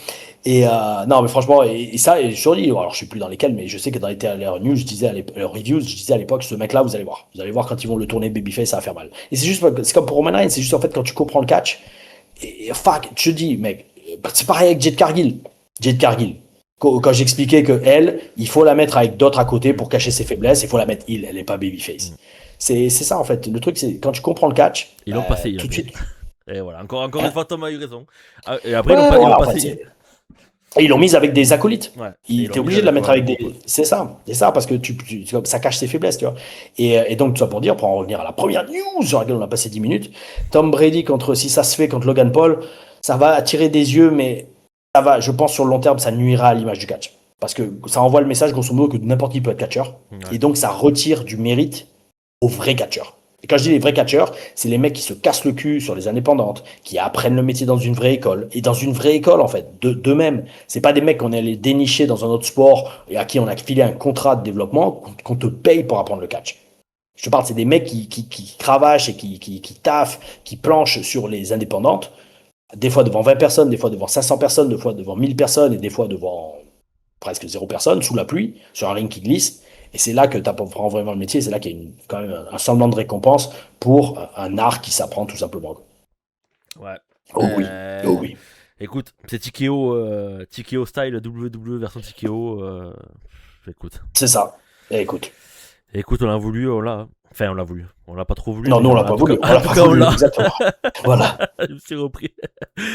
Et non, mais franchement, et ça, et je dis, alors je sais plus dans lesquels, mais je sais que dans les TLR News, je disais reviews, je disais à l'époque, ce mec-là, vous allez voir quand ils vont le tourner babyface, ça va faire mal. Et c'est comme pour Roman Reigns, c'est juste en fait quand tu comprends le catch, et fuck, je te dis, mec, c'est pareil avec Jade Cargill. Quand j'expliquais que elle, il faut la mettre avec d'autres à côté pour cacher ses faiblesses, il faut la mettre elle est pas babyface. C'est ça en fait. Le truc, c'est quand tu comprends le catch, ils l'ont passé tout de suite. Et voilà, encore une fois, Tom a eu raison. Et après, ils l'ont passé. Ils l'ont mise avec des acolytes. Ouais, il était obligé de la mettre avec des. C'est ça, parce que ça cache ses faiblesses, tu vois. Et donc, tout ça pour dire, pour en revenir à la première news sur laquelle on a passé 10 minutes, Tom Brady si ça se fait contre Logan Paul, ça va attirer des yeux, mais ça va, je pense, sur le long terme, ça nuira à l'image du catch. Parce que ça envoie le message, grosso modo, que n'importe qui peut être catcheur. Ouais. Et donc, ça retire du mérite aux vrais catcheurs. Et quand je dis les vrais catcheurs, c'est les mecs qui se cassent le cul sur les indépendantes, qui apprennent le métier dans une vraie école. Et dans une vraie école, en fait, d'eux-mêmes. C'est pas des mecs qu'on est allé dénicher dans un autre sport et à qui on a filé un contrat de développement qu'on te paye pour apprendre le catch. Je te parle, c'est des mecs qui cravachent et qui taffent, qui planchent sur les indépendantes, des fois devant 20 personnes, des fois devant 500 personnes, des fois devant 1000 personnes et des fois devant presque 0 personne, sous la pluie, sur un ring qui glisse. Et c'est là que tu apprends vraiment le métier, c'est là qu'il y a quand même un semblant de récompense pour un art qui s'apprend tout simplement. Ouais. Oh oui, oh oui. Écoute, c'est TKO style, WWE version TKO. Écoute. C'est ça. Et écoute. Écoute, on l'a voulu, on l'a. Enfin, on l'a voulu. On l'a pas trop voulu. Non, nous, on l'a pas voulu. On l'a pas voulu, exactement. Voilà. Je me suis repris.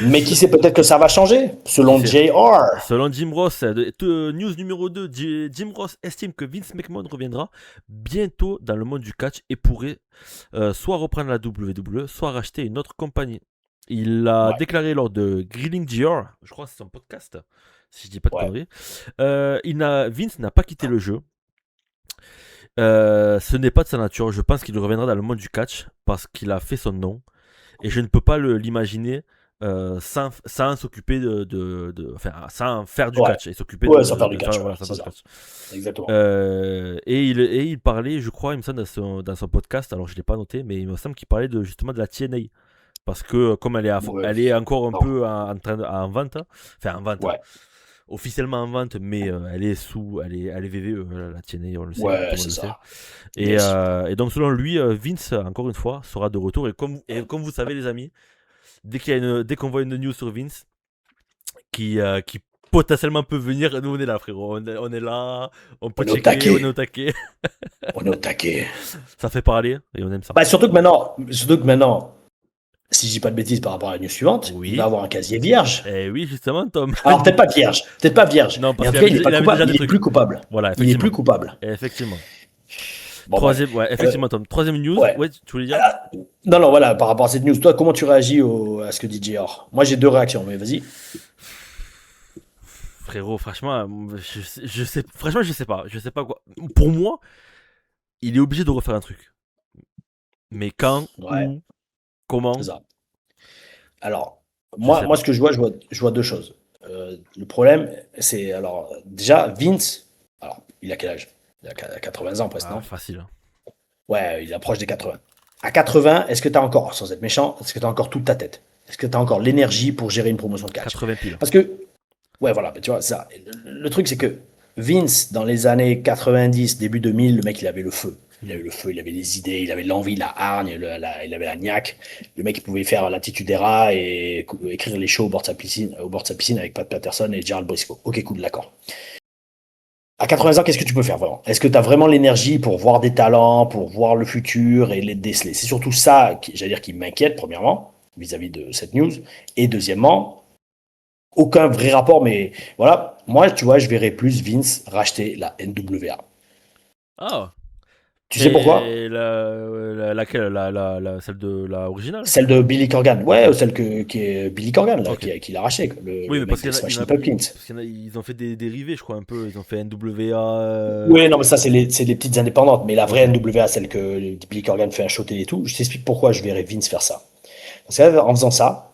Mais qui sait, peut-être que ça va changer, selon JR. Selon Jim Ross, news numéro 2, Jim Ross estime que Vince McMahon reviendra bientôt dans le monde du catch et pourrait soit reprendre la WWE, soit racheter une autre compagnie. Il a déclaré lors de Grilling JR, je crois que c'est son podcast, si je dis pas de conneries. Vince n'a pas quitté le jeu. Ce n'est pas de sa nature. Je pense qu'il reviendra dans le monde du catch parce qu'il a fait son nom et je ne peux pas l'imaginer sans s'occuper enfin, sans faire du catch et s'occuper sans faire du catch. Exactement. Et il parlait, je crois, il me semble dans son podcast. Alors je l'ai pas noté, mais il me semble qu'il parlait justement de la TNA parce que comme elle est encore un peu en vente, enfin en vente. Officiellement en vente, mais elle est VVE, la TNA, on le sait. Ouais, c'est ça. Et donc, selon lui, Vince, encore une fois, sera de retour. Et comme vous savez, les amis, dès qu'on voit une news sur Vince qui potentiellement peut venir, nous on est là, frérot. On est là, on peut checker, on est au taquet. On est au taquet. Ça fait parler et on aime ça. Bah, surtout que maintenant, si je dis pas de bêtises par rapport à la news suivante, il va avoir un casier vierge. Eh oui, justement, Tom. Alors peut-être pas vierge. Non, parce mais en tout cas, il est pas coupable. Il est plus coupable. Voilà, il est plus coupable. Effectivement. Bon, effectivement, Tom. Troisième news. Ouais, tu voulais dire Non, voilà, par rapport à cette news, toi, comment tu réagis à ce que dit JR? Moi, j'ai 2 réactions, mais vas-y. Frérot, franchement, je sais pas. Je sais pas quoi. Pour moi, il est obligé de refaire un truc. Mais quand, où, comment? C'est ça. Alors, moi ce que je vois 2 choses. Le problème, c'est, alors, déjà, Vince, alors, il a quel âge? Il a 80 ans presque, non? Facile. Ouais, il approche des 80. À 80, est-ce que tu as encore, sans être méchant, est-ce que tu as encore toute ta tête? Est-ce que tu as encore l'énergie pour gérer une promotion de catch? 80 piles. Parce que, ouais, voilà, tu vois, ça. Le truc, c'est que Vince, dans les années 90, début 2000, le mec, il avait le feu. Il avait le feu, il avait les idées, il avait l'envie, la hargne, il avait la niaque. Le mec, il pouvait faire l'attitude era et écrire les shows au bord de sa piscine avec Pat Patterson et Gerald Briscoe. Ok, cool, d'accord. À 80 ans, qu'est-ce que tu peux faire vraiment? Est-ce que tu as vraiment l'énergie pour voir des talents, pour voir le futur et les déceler? C'est surtout ça, qui m'inquiète, premièrement, vis-à-vis de cette news. Et deuxièmement, aucun vrai rapport, mais voilà, moi, tu vois, je verrais plus Vince racheter la NWA. Ah. Tu sais pourquoi? Laquelle? Celle de la originale? Celle de Billy Corgan. Ouais, celle qui est Billy Corgan, là, qui l'a racheté. Oui, mais parce qu'ils ont fait des dérivés, je crois, un peu. Ils ont fait NWA. Oui, non, mais ça, c'est les petites indépendantes. Mais la vraie NWA, celle que Billy Corgan fait un shooter et tout, je t'explique pourquoi je verrais Vince faire ça. Parce qu'en faisant ça,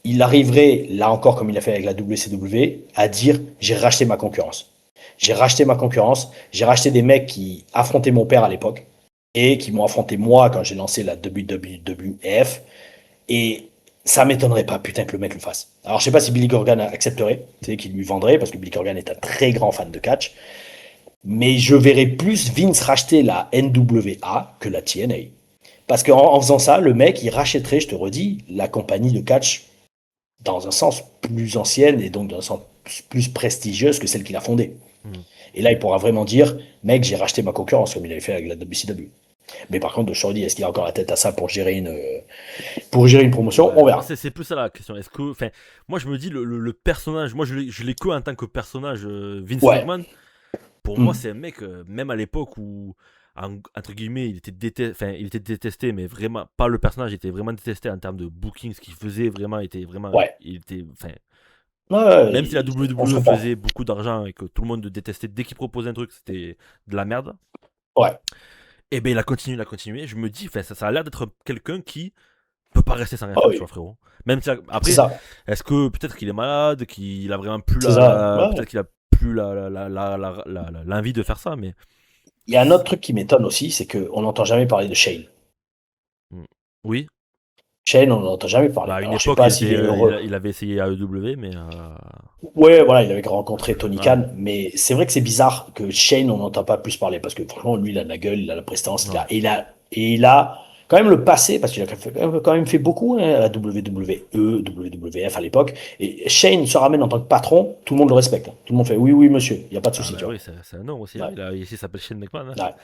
il arriverait, là encore, comme il a fait avec la WCW, à dire j'ai racheté ma concurrence. J'ai racheté des mecs qui affrontaient mon père à l'époque et qui m'ont affronté moi quand j'ai lancé la WWF. Et ça m'étonnerait pas, putain, que le mec le fasse. Alors, je sais pas si Billy Corgan accepterait, tu sais, qu'il lui vendrait, parce que Billy Corgan est un très grand fan de catch. Mais je verrais plus Vince racheter la NWA que la TNA. Parce qu'en faisant ça, le mec, il rachèterait, je te redis, la compagnie de catch dans un sens plus ancienne et donc dans un sens plus prestigieuse que celle qu'il a fondée. Et là, il pourra vraiment dire, mec, j'ai racheté ma concurrence comme il avait fait avec la WCW. Mais par contre, je te dis, est-ce qu'il a encore la tête à ça pour gérer une promotion? On verra. C'est plus ça la question. Est-ce que, moi, je me dis le personnage. Moi, je l'ai que en tant que personnage Vince McMahon. Pour moi, c'est un mec, même à l'époque où, entre guillemets, il était détesté, mais vraiment pas le personnage. Il était vraiment détesté en termes de booking, ce qu'il faisait vraiment était vraiment. Il était, même si la WWE faisait beaucoup d'argent et que tout le monde le détestait, dès qu'il proposait un truc, c'était de la merde. Ouais. Et ben il a continué. Je me dis, ça a l'air d'être quelqu'un qui peut pas rester sans rien faire, tu vois, frérot. Même si après, est-ce que peut-être qu'il est malade, qu'il a vraiment plus peut-être qu'il a plus l'envie de faire ça, mais Il y a un autre truc qui m'étonne aussi, c'est qu'on n'entend jamais parler de Shane. Oui. Shane, on n'en entend jamais parler. Bah, à une Alors, je sais époque, pas s'il est heureux. il avait essayé AEW, mais Ouais, voilà, il avait rencontré Tony ouais. Khan, mais c'est vrai que c'est bizarre que Shane, on n'entend pas plus parler, parce que franchement, lui, il a de la gueule, il a la prestance, Ouais. il a quand même le passé, parce qu'il a quand même fait beaucoup hein, à la WWE, WWF à l'époque, et Shane se ramène en tant que patron, tout le monde le respecte. Tout le monde fait oui, oui, monsieur, il n'y a pas de Ah souci, bah tu vois. oui, c'est un nom aussi. Hein. Ouais, Ici, il s'appelle Shane McMahon. Hein. ouais.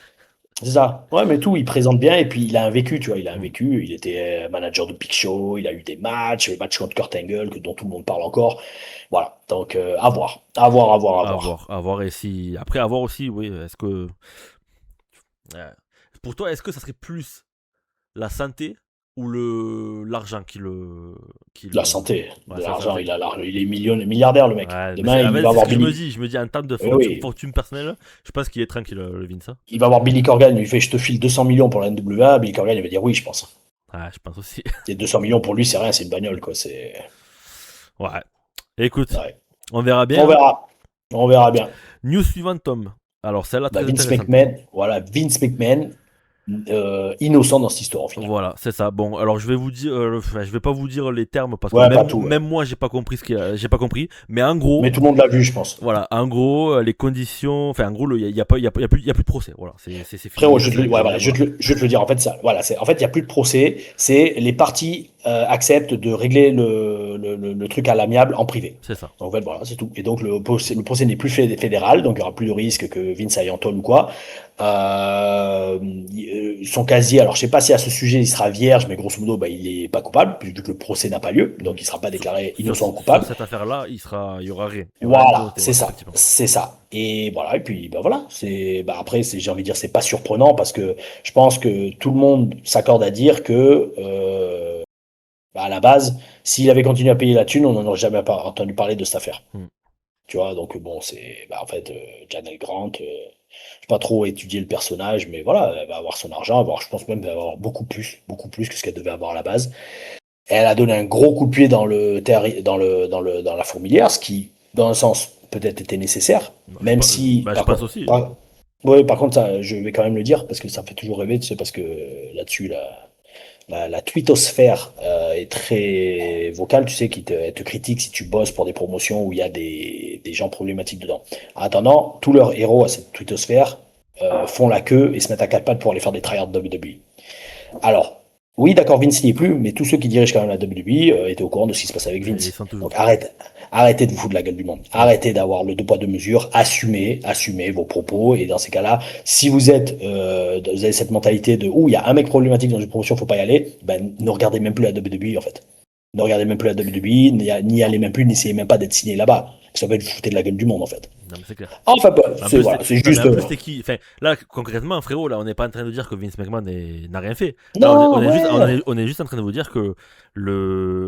C'est ça. Ouais, mais tout, il présente bien et puis il a un vécu, tu vois. Il a un Mm. vécu. Il était manager de Big Show. Il a eu des matchs, le match contre Kurt Angle, dont tout le monde parle encore. Voilà. Donc, à voir. À voir, à voir, à À voir. voir, à voir. Et si... Après, à voir aussi, oui. Est-ce que. Pour toi, est-ce que ça serait plus la santé ou l'argent La santé, Ouais, de c'est la l'argent, santé. il est milliardaire, le mec. Ouais, mais Demain, en il fait, va c'est ce avoir que je me Billy. dis. Je me dis, en termes de Oui, oui. fortune personnelle, je pense qu'il est tranquille, le Vince. Hein. Il va avoir Billy Corgan. Il lui fait, je te file 200 millions pour la NWA. Billy Corgan, il va dire oui, je pense. Ouais, je pense aussi. Et 200 millions pour lui, c'est rien, c'est une bagnole, quoi. C'est. Ouais. Écoute, Ouais. on verra On bien. Hein. verra. On verra bien. News suivante, Tom. Alors, celle-là, Bah, très Vince intéressante. McMahon, voilà, Vince McMahon, innocent dans cette histoire, au final. Voilà, c'est ça. Bon, alors je vais vous dire, enfin, je vais pas vous dire les termes parce que Ouais, pas tout, ouais. même moi, j'ai pas compris j'ai pas compris. Mais en gros, Mais tout le monde l'a vu, je pense. voilà, en gros, les conditions, enfin, en gros, il y a pas, il y a plus de procès. Voilà, c'est Frérot, fini, c'est ouais, réglé. voilà, Voilà. je vais te le dire. En fait, ça, voilà, en fait, il n'y a plus de procès. C'est les parties acceptent de régler le truc à l'amiable en privé. C'est ça. Donc, en fait, voilà, c'est tout. Et donc, le procès n'est plus fédéral, donc il n'y aura plus de risque que Vince aille en tôle ou quoi. Son casier, alors je sais pas si à ce sujet il sera vierge, mais grosso modo, bah, il est pas coupable, vu que le procès n'a pas lieu, donc il sera pas déclaré innocent ou Sur coupable. cette affaire-là, il y aura rien. Il y aura rien de Voilà, noté, c'est voilà, ça, effectivement. c'est ça. Et voilà, et puis bah voilà, après j'ai envie de dire c'est pas surprenant parce que je pense que tout le monde s'accorde à dire que à la base, s'il avait continué à payer la thune, on n'en aurait jamais entendu parler de cette affaire. Hmm. Tu vois, donc bon, c'est en fait Janelle Grant, j'ai pas trop étudié le personnage, mais voilà, elle va avoir son argent, je pense même qu'elle va avoir beaucoup plus que ce qu'elle devait avoir à la base. Elle a donné un gros coup de pied dans la fourmilière, ce qui, dans un sens, peut-être était nécessaire, Non, même si, je par pense contre, aussi. Hein. ouais, par contre, ça, je vais quand même le dire, parce que ça fait toujours rêver, tu sais, parce que là-dessus, la twittosphère est très vocale, tu sais, elle te critique si tu bosses pour des promotions où il y a des gens problématiques dedans. En attendant, tous leurs héros à cette twittosphère font la queue et se mettent à quatre pattes pour aller faire des tryhards de WWE. Alors, oui, d'accord, Vince n'y est plus, mais tous ceux qui dirigent quand même la WWE étaient au courant de ce qui se passe avec Et ils Vince. sont Donc toujours. arrêtez de vous foutre de la gueule du monde. Hmm. Arrêtez d'avoir le deux poids deux mesures. Assumez vos propos. Et dans ces cas-là, si vous avez cette mentalité de il y a un mec problématique dans une promotion, faut pas y aller, ben ne regardez même plus la WWE en fait. Ne regardez même plus la WWE, n'y allez même plus, n'essayez même pas d'être signé là-bas. Ça va être vous foutez de la gueule du monde en fait. Non, mais c'est clair. Enfin, bref, En c'est plus, voilà, c'est non, mais juste. en plus, t'es qui enfin, là, concrètement, frérot, là, on n'est pas en train de dire que Vince McMahon n'a rien fait. Là, Non, ouais, on est juste en train de vous dire que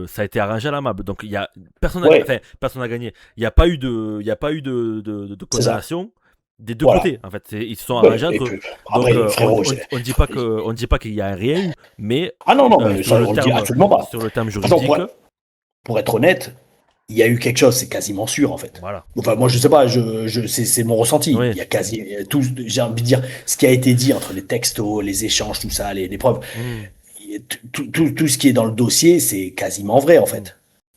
ça a été arrangé à la MAB. Donc, il y a, ouais, personne n'a gagné. Il y a pas eu de c'est ça. condamnation des deux Voilà. côtés. En fait, ils se sont Ouais, arrangés et entre eux. puis, Donc, après, frérot, on dit pas qu'il y a rien eu, mais ah non, non, mais ça, on le dit absolument pas. sur le terme De toute façon, juridique, pour être honnête, il y a eu quelque chose, c'est quasiment sûr, en fait. voilà. Enfin, moi, je sais pas, c'est mon ressenti. Oui. Il y a tout, j'ai envie de dire, ce qui a été dit entre les textos, les échanges, tout ça, les preuves, Hmm, tout ce qui est dans le dossier, c'est quasiment vrai, en hmm. fait.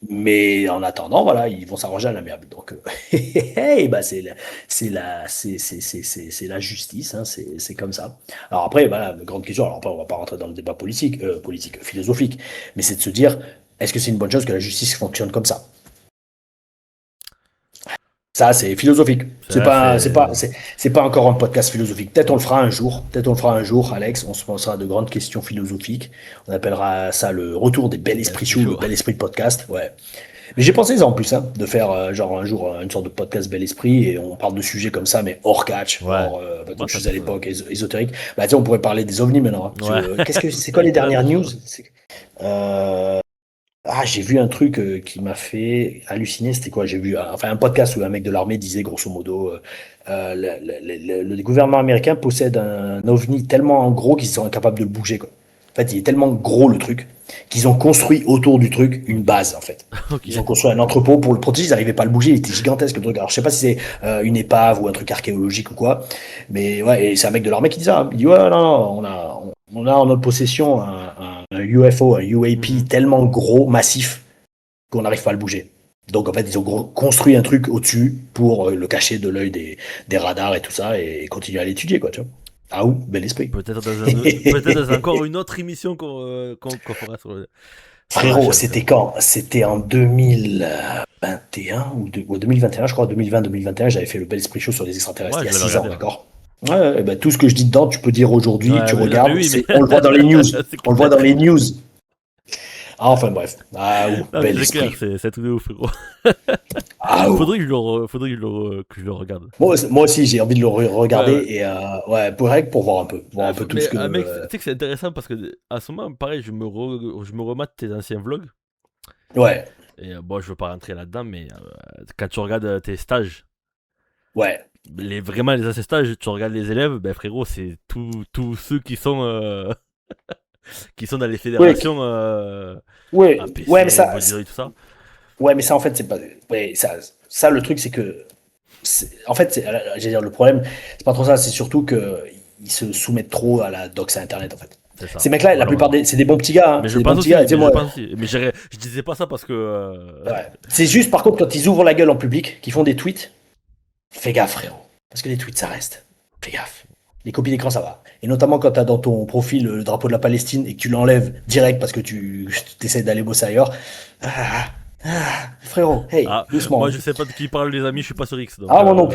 Mais en attendant, voilà, ils vont s'arranger à l'amiable. Donc, bah, c'est la justice, hein, c'est comme ça. Alors après, voilà, grande question. Alors après, on va pas rentrer dans le débat philosophique, mais c'est de se dire, est-ce que c'est une bonne chose que la justice fonctionne comme ça? Ça, c'est philosophique. Ça, C'est pas encore un podcast philosophique. Peut-être on le fera un jour. Peut-être on le fera un jour, Alex. On se pensera à de grandes questions philosophiques. On appellera ça le retour des bel ben, esprits c'est show, le chaud. bel esprit de podcast. Ouais. Mais j'ai pensé ça en plus, hein, de faire genre un jour une sorte de podcast bel esprit et on parle de sujets comme ça, mais hors catch, Ouais. comme Moi, je faisais à l'époque, ésotérique. Bah tu sais, on pourrait parler des ovnis maintenant. Hein. ouais. C'est quoi les Ouais, dernières bien news? sûr. Euh, j'ai vu un truc qui m'a fait halluciner. C'était quoi? J'ai vu enfin un podcast où un mec de l'armée disait grosso modo le gouvernement américain possède un ovni tellement gros qu'ils sont incapables de le bouger, quoi. fait, il est tellement gros le truc qu'ils ont construit autour du truc une base en fait. Ok. Ils ont construit un entrepôt pour le protéger, ils n'arrivaient pas à le bouger, il était gigantesque le truc. Alors je sais pas si c'est une épave ou un truc archéologique ou quoi, mais ouais, et c'est un mec de l'armée qui dit ça. Il dit ouais, non, on a en notre possession un UFO, un UAP tellement gros, massif, qu'on n'arrive pas à le bouger. Donc en fait, ils ont construit un truc au-dessus pour le cacher de l'œil des radars et tout ça et continuer à l'étudier, quoi, tu vois. Ah ou, bel esprit. Peut-être dans encore une autre émission qu'on fera sur la Frérot, chaîne. c'était quand? C'était en 2021 ou 2021, je crois, 2020-2021, j'avais fait le Bel Esprit Show sur les extraterrestres, Ouais, il y je a l'avais 6 ans, regardé. d'accord? Ouais, ben, tout ce que je dis dedans, tu peux dire aujourd'hui, Ouais, tu regardes, oui, mais on le voit dans les news. c'est On le voit clair. dans les news. Ah, enfin bref. Ah ou, Non, mais bel c'est clair, esprit. c'est un truc de ouf, frérot. Ah ou. Faudrait que je le regarde. Moi aussi, j'ai envie de le Ouais, regarder ouais. et ouais, pour voir un peu tout ce Mais que. mec, tu sais que c'est intéressant parce que à ce moment, pareil, je me remate tes anciens vlogs. Ouais, Et bon, je veux pas rentrer là-dedans, mais quand tu regardes tes stages, ouais, vraiment les anciens stages, tu regardes les élèves, ben frérot, c'est tous ceux qui sont dans les ouais, fédérations ouais, mais APC, ça, Body et tout ça. ouais, mais ça en fait, c'est pas. Ouais, ça, le truc, c'est que. En fait, j'allais dire, le problème, c'est pas trop ça, c'est surtout que ils se soumettent trop à la doxa internet, en fait. C'est ça, Ces mecs-là, la plupart malheureusement. c'est des bons petits gars, hein, Mais c'est des bons petits gars. Tu sais, je moi, pense aussi. Mais je disais pas ça parce que. ouais. C'est juste, par contre, quand ils ouvrent la gueule en public, qu'ils font des tweets, fais gaffe, frérot. Parce que les tweets, ça reste. Fais gaffe. Les copies d'écran, ça va. Et notamment quand tu as dans ton profil le drapeau de la Palestine et que tu l'enlèves direct parce que tu essaies d'aller bosser ailleurs. Ah, frérot, hey, Ah, moi doucement. je sais pas de qui parle les amis, je suis pas sur X donc. Ah, moi non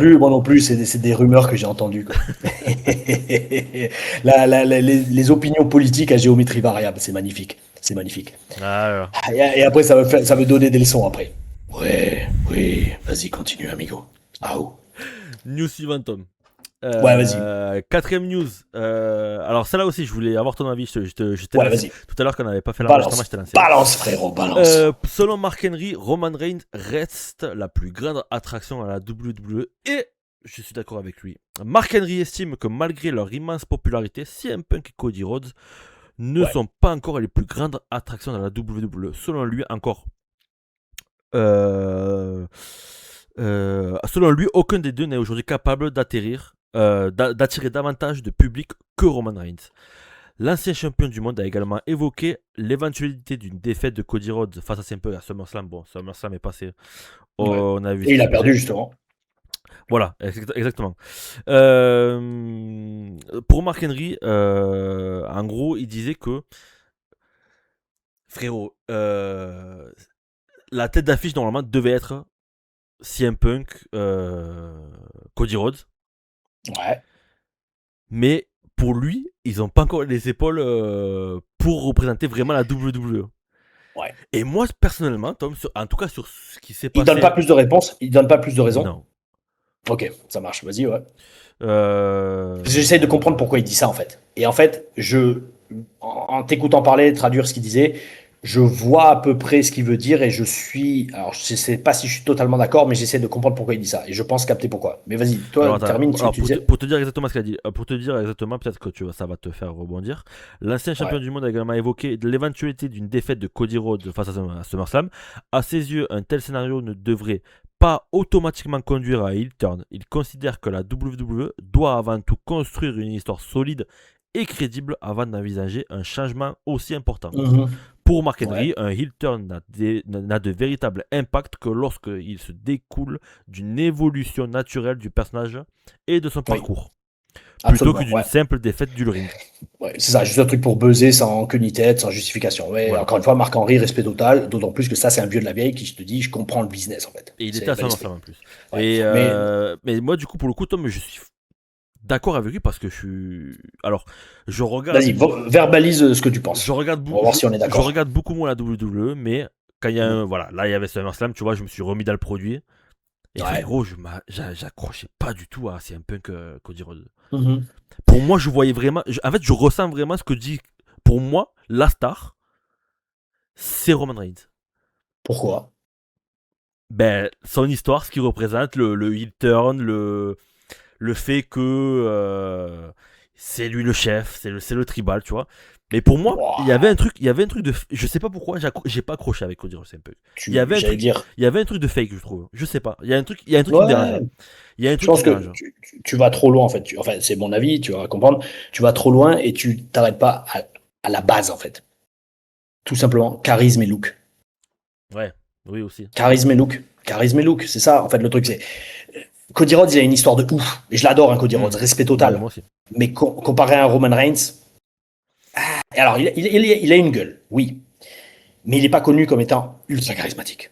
plus, c'est des rumeurs que j'ai entendues, quoi. Les opinions politiques à géométrie variable, c'est magnifique. C'est magnifique. Ah, Et après, ça veut donner des leçons après. Ouais, oui, vas-y, continue, amigo. Ah, oh. News suivante, Tom. Ouais, vas-y. Quatrième news. Alors, celle-là aussi, je voulais avoir ton avis. Je t'ai Ouais, lancé. vas-y. Tout à l'heure, qu'on n'avait pas fait l'enregistrement, Balance. je t'ai lancé. Balance, frérot, balance. Selon Mark Henry, Roman Reigns reste la plus grande attraction à la WWE et je suis d'accord avec lui. Mark Henry estime que malgré leur immense popularité, CM Punk et Cody Rhodes ne sont pas encore les plus grandes attractions de la WWE. Selon lui, selon lui, aucun des deux n'est aujourd'hui capable d'attirer davantage de public que Roman Reigns. L'ancien champion du monde a également évoqué l'éventualité d'une défaite de Cody Rhodes face à Simple à SummerSlam. Bon, SummerSlam est passé. Ouais. On a vu Et il a ce qui s'est perdu, passé. justement. Voilà, exactement. Pour Mark Henry, en gros, il disait que frérot, la tête d'affiche normalement devait être CM Punk, Cody Rhodes. Ouais. Mais pour lui, ils n'ont pas encore les épaules pour représenter vraiment la WWE. Ouais. Et moi, personnellement, Tom, en tout cas sur ce qui s'est Il passé. donne pas plus de réponses, il donne pas plus de raisons. Non. Ok, ça marche, vas-y, ouais. Euh... J'essaie de comprendre pourquoi il dit ça, en fait. Et en fait, en t'écoutant parler, traduire ce qu'il disait, je vois à peu près ce qu'il veut dire et je suis. Alors, je sais pas si je suis totalement d'accord, mais j'essaie de comprendre pourquoi il dit ça. Et je pense capter pourquoi. Mais vas-y, Alors, toi, termine ce que tu disais. pour te dire exactement ce qu'il a dit, pour te dire exactement, peut-être que ça va te faire rebondir. L'ancien champion Ouais. du monde a également évoqué l'éventualité d'une défaite de Cody Rhodes face à SummerSlam. À ses yeux, un tel scénario ne devrait pas automatiquement conduire à un heel turn. Il considère que la WWE doit avant tout construire une histoire solide et crédible avant d'envisager un changement aussi important. Pour Mark Henry, Ouais. un heel turn n'a de véritable impact que lorsqu'il se découle d'une évolution naturelle du personnage et de son parcours, plutôt Absolument, que d'une ouais. simple défaite du ring. Ouais, c'est ça, juste un truc pour buzzer sans queue ni tête, sans justification. Ouais, Voilà. encore une fois, Marc-Henri, respect total, d'autant plus que ça, c'est un vieux de la vieille qui te dit, je comprends le business, en fait. Et il C'est était à bel esprit. SummerSlam en plus. Ouais. Mais moi, du coup, pour le coup, Tom, je suis d'accord avec lui parce que je suis. Alors, je regarde. Vas-y, verbalise ce que tu penses. Je regarde, On va voir si on est je d'accord. regarde beaucoup moins la WWE, mais quand il y a un. Voilà, là, il y avait SummerSlam, tu vois, je me suis remis dans le produit. Et Ouais. frérot, j'accrochais pas du tout à CM Punk Cody Rhodes. Mhm. Pour moi, je voyais vraiment. En fait, je ressens vraiment ce que dit. Pour moi, la star, c'est Roman Reigns. Pourquoi? Ben, son histoire, ce qu'il représente, le heel turn, le fait que c'est lui le chef, c'est le tribal, tu vois. Mais pour moi, Ouah, il y avait un truc de, je sais pas pourquoi, j'ai pas accroché avec Cody Rhodes un peu. j'allais dire. Il y avait un truc de fake, je trouve. Je sais pas. Il y a un truc qui me dérange. Ouais, Il y a un je truc qui pense me que dérange. tu vas trop loin en fait. Enfin, c'est mon avis, tu vas comprendre. Tu vas trop loin et tu t'arrêtes pas à la base en fait. Tout simplement, charisme et look. Ouais, oui aussi. Charisme et look. Charisme et look, c'est ça en fait le truc. C'est Cody Rhodes, il a une histoire de ouf. Et je l'adore, hein, Cody Rhodes, respect Ouais, total. moi aussi. Mais comparé à un Roman Reigns, alors il a une gueule, oui. Mais il n'est pas connu comme étant ultra charismatique.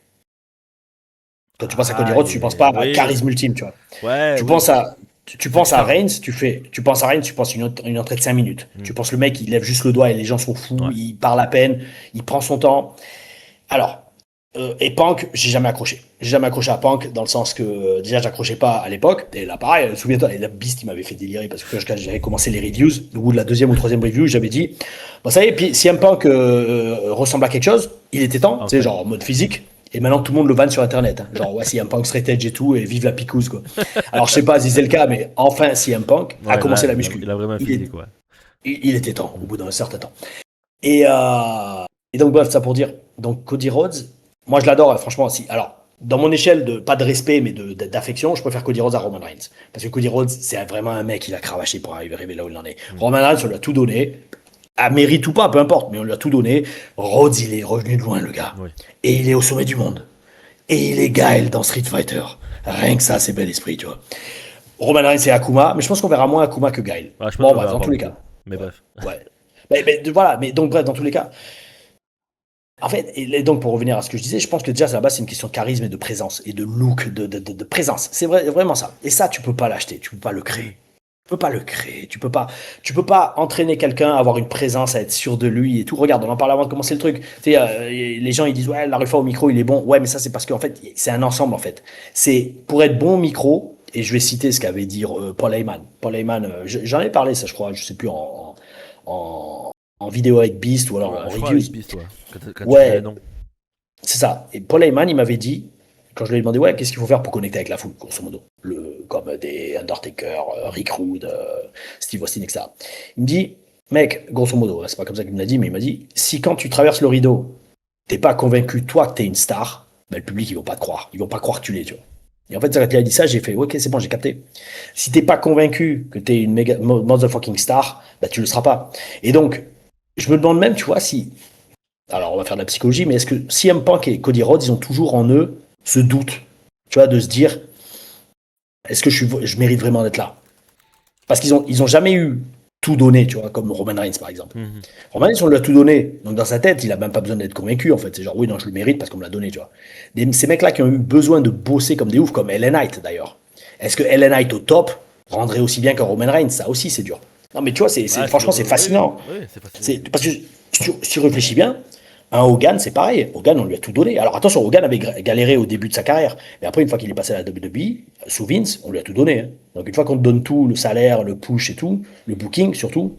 Quand tu penses à Cody Ah, Rhodes, tu ne penses pas à oui. charisme ultime, tu vois. Ouais, Tu oui. penses à, tu C'est penses à différent. Reigns, tu penses à Reigns, tu penses une entrée de 5 minutes. Tu penses le mec, il lève juste le doigt et les gens sont fous, Ouais. il parle à peine, il prend son temps. Alors, et Punk, j'ai jamais accroché. J'ai jamais accroché à Punk dans le sens que déjà j'accrochais pas à l'époque. Et là pareil, souviens-toi, et la Beast il m'avait fait délirer parce que quand j'avais commencé les reviews, au bout de la deuxième ou troisième review, j'avais dit, bon ça y est, puis si un Punk ressemble à quelque chose, il était temps, tu sais, Enfin. genre en mode physique. Et maintenant tout le monde le vanne sur internet. Hein. Genre ouais, si un Punk straight edge et tout, et vive la picouse quoi. Alors je sais pas si c'est le cas, mais enfin si un Punk a Ouais, commencé là, la muscu. il a vraiment un Il, est, physique, ouais. il était temps, au bout d'un certain temps. Et, et donc, bref, ça pour dire. Donc, Cody Rhodes, moi je l'adore, franchement. Si, alors, dans mon échelle de pas de respect, mais d'affection, je préfère Cody Rhodes à Roman Reigns. Parce que Cody Rhodes, c'est vraiment un mec, il a cravaché pour arriver là où il en est. Roman Reigns, on lui a tout donné. À mérite ou pas, peu importe, mais on lui a tout donné. Rhodes, il est revenu de loin, le gars. Oui. Et il est au sommet du monde. Et il est Gaël dans Street Fighter. Rien que ça, c'est bel esprit, tu vois. Roman Reigns, c'est Akuma, mais je pense qu'on verra moins Akuma que Gaël. Ouais, je pense Bon, qu'on bref, verra dans pas tous les beaucoup. cas. Mais Ouais. bref. Ouais. Voilà, mais donc bref, dans tous les cas, en fait, et donc pour revenir à ce que je disais, je pense que déjà, à la base, c'est une question de charisme et de présence, et de look, de présence. C'est vraiment ça. Et ça, tu peux pas l'acheter, tu peux pas le créer. Tu peux pas le créer, tu peux pas entraîner quelqu'un à avoir une présence, à être sûr de lui et tout. Regarde, on en parle avant de commencer le truc. Tu sais, les gens ils disent ouais, Larufa au micro il est bon. Ouais, mais ça c'est parce qu'en fait c'est un ensemble en fait. C'est pour être bon au micro. Et je vais citer ce qu'avait dit Paul Heyman. Paul Heyman, j'en ai parlé ça je crois, je sais plus en vidéo avec Beast ou alors Ouais, en je crois reviews. avec Beast, ouais. Quand tu disais Ouais, non. c'est ça. Et Paul Heyman, il m'avait dit, quand je lui ai demandé, ouais, qu'est-ce qu'il faut faire pour connecter avec la foule, grosso modo, comme des Undertaker, Rick Rude, Steve Austin, etc. Il me dit, mec, grosso modo, c'est pas comme ça qu'il me l'a dit, mais il m'a dit, si quand tu traverses le rideau, t'es pas convaincu, toi, que t'es une star, ben, le public, ils vont pas te croire. Ils vont pas croire que tu l'es, tu vois. Et en fait, quand il a dit ça, j'ai fait, ok, c'est bon, j'ai capté. Si t'es pas convaincu que t'es une méga motherfucking star, ben, tu le seras pas. Et donc, je me demande même, tu vois, si alors on va faire de la psychologie, mais est-ce que CM Punk et Cody Rhodes, ils ont toujours en eux ce doute, tu vois, de se dire, est-ce que je mérite vraiment d'être là? Parce ils ont jamais eu tout donné, tu vois, comme Roman Reigns par exemple. Mhm. Roman Reigns, on lui a tout donné, donc dans sa tête, il a même pas besoin d'être convaincu en fait. C'est genre, oui, non, je le mérite parce qu'on me l'a donné, tu vois. Ces mecs-là qui ont eu besoin de bosser comme des oufs, comme Ellen Knight d'ailleurs. Est-ce que Ellen Knight au top rendrait aussi bien qu'un Roman Reigns? Ça aussi, c'est dur. Non, mais tu vois, Ouais, franchement, c'est fascinant. oui, c'est fascinant. Parce que si tu réfléchis bien, un Hogan, c'est pareil. Hogan, on lui a tout donné. Alors attention, Hogan avait galéré au début de sa carrière. Mais après, une fois qu'il est passé à la WWE, sous Vince, on lui a tout donné. Hein. Donc une fois qu'on te donne tout, le salaire, le push et tout, le booking surtout,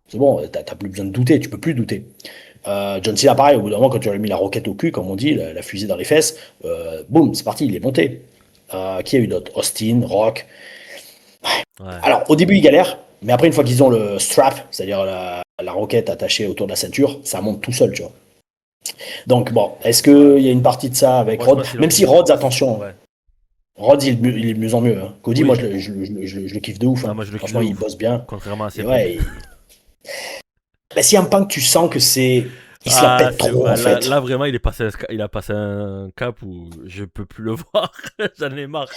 c'est bon, t'as plus besoin de douter, tu peux plus douter. John Cena, pareil, au bout d'un moment, quand tu lui as mis la roquette au cul, comme on dit, la fusée dans les fesses, boum, c'est parti, il est monté. Qui a eu d'autres? Austin, Rock. Ouais. Alors, au début, ils galèrent, mais après, une fois qu'ils ont le strap, c'est-à-dire la roquette attachée autour de la ceinture, ça monte tout seul, tu vois. Donc, bon, est-ce qu'il y a une partie de ça avec Moi, je Rhodes? pense qu'il Même si Rhodes, attention, ouais. Rhodes, il est de mieux en mieux. Hein. Cody, Oui. moi, je le kiffe de ouf. Non, Hein. moi, je le kiffe Franchement, de il ouf. bosse bien. Contrairement à ses Et punks. ouais, bah, si un punk, tu sens que c'est. Il se la Ah, pète trop, en là, fait. là, vraiment, il a passé un cap où je peux plus le voir. J'en ai marre.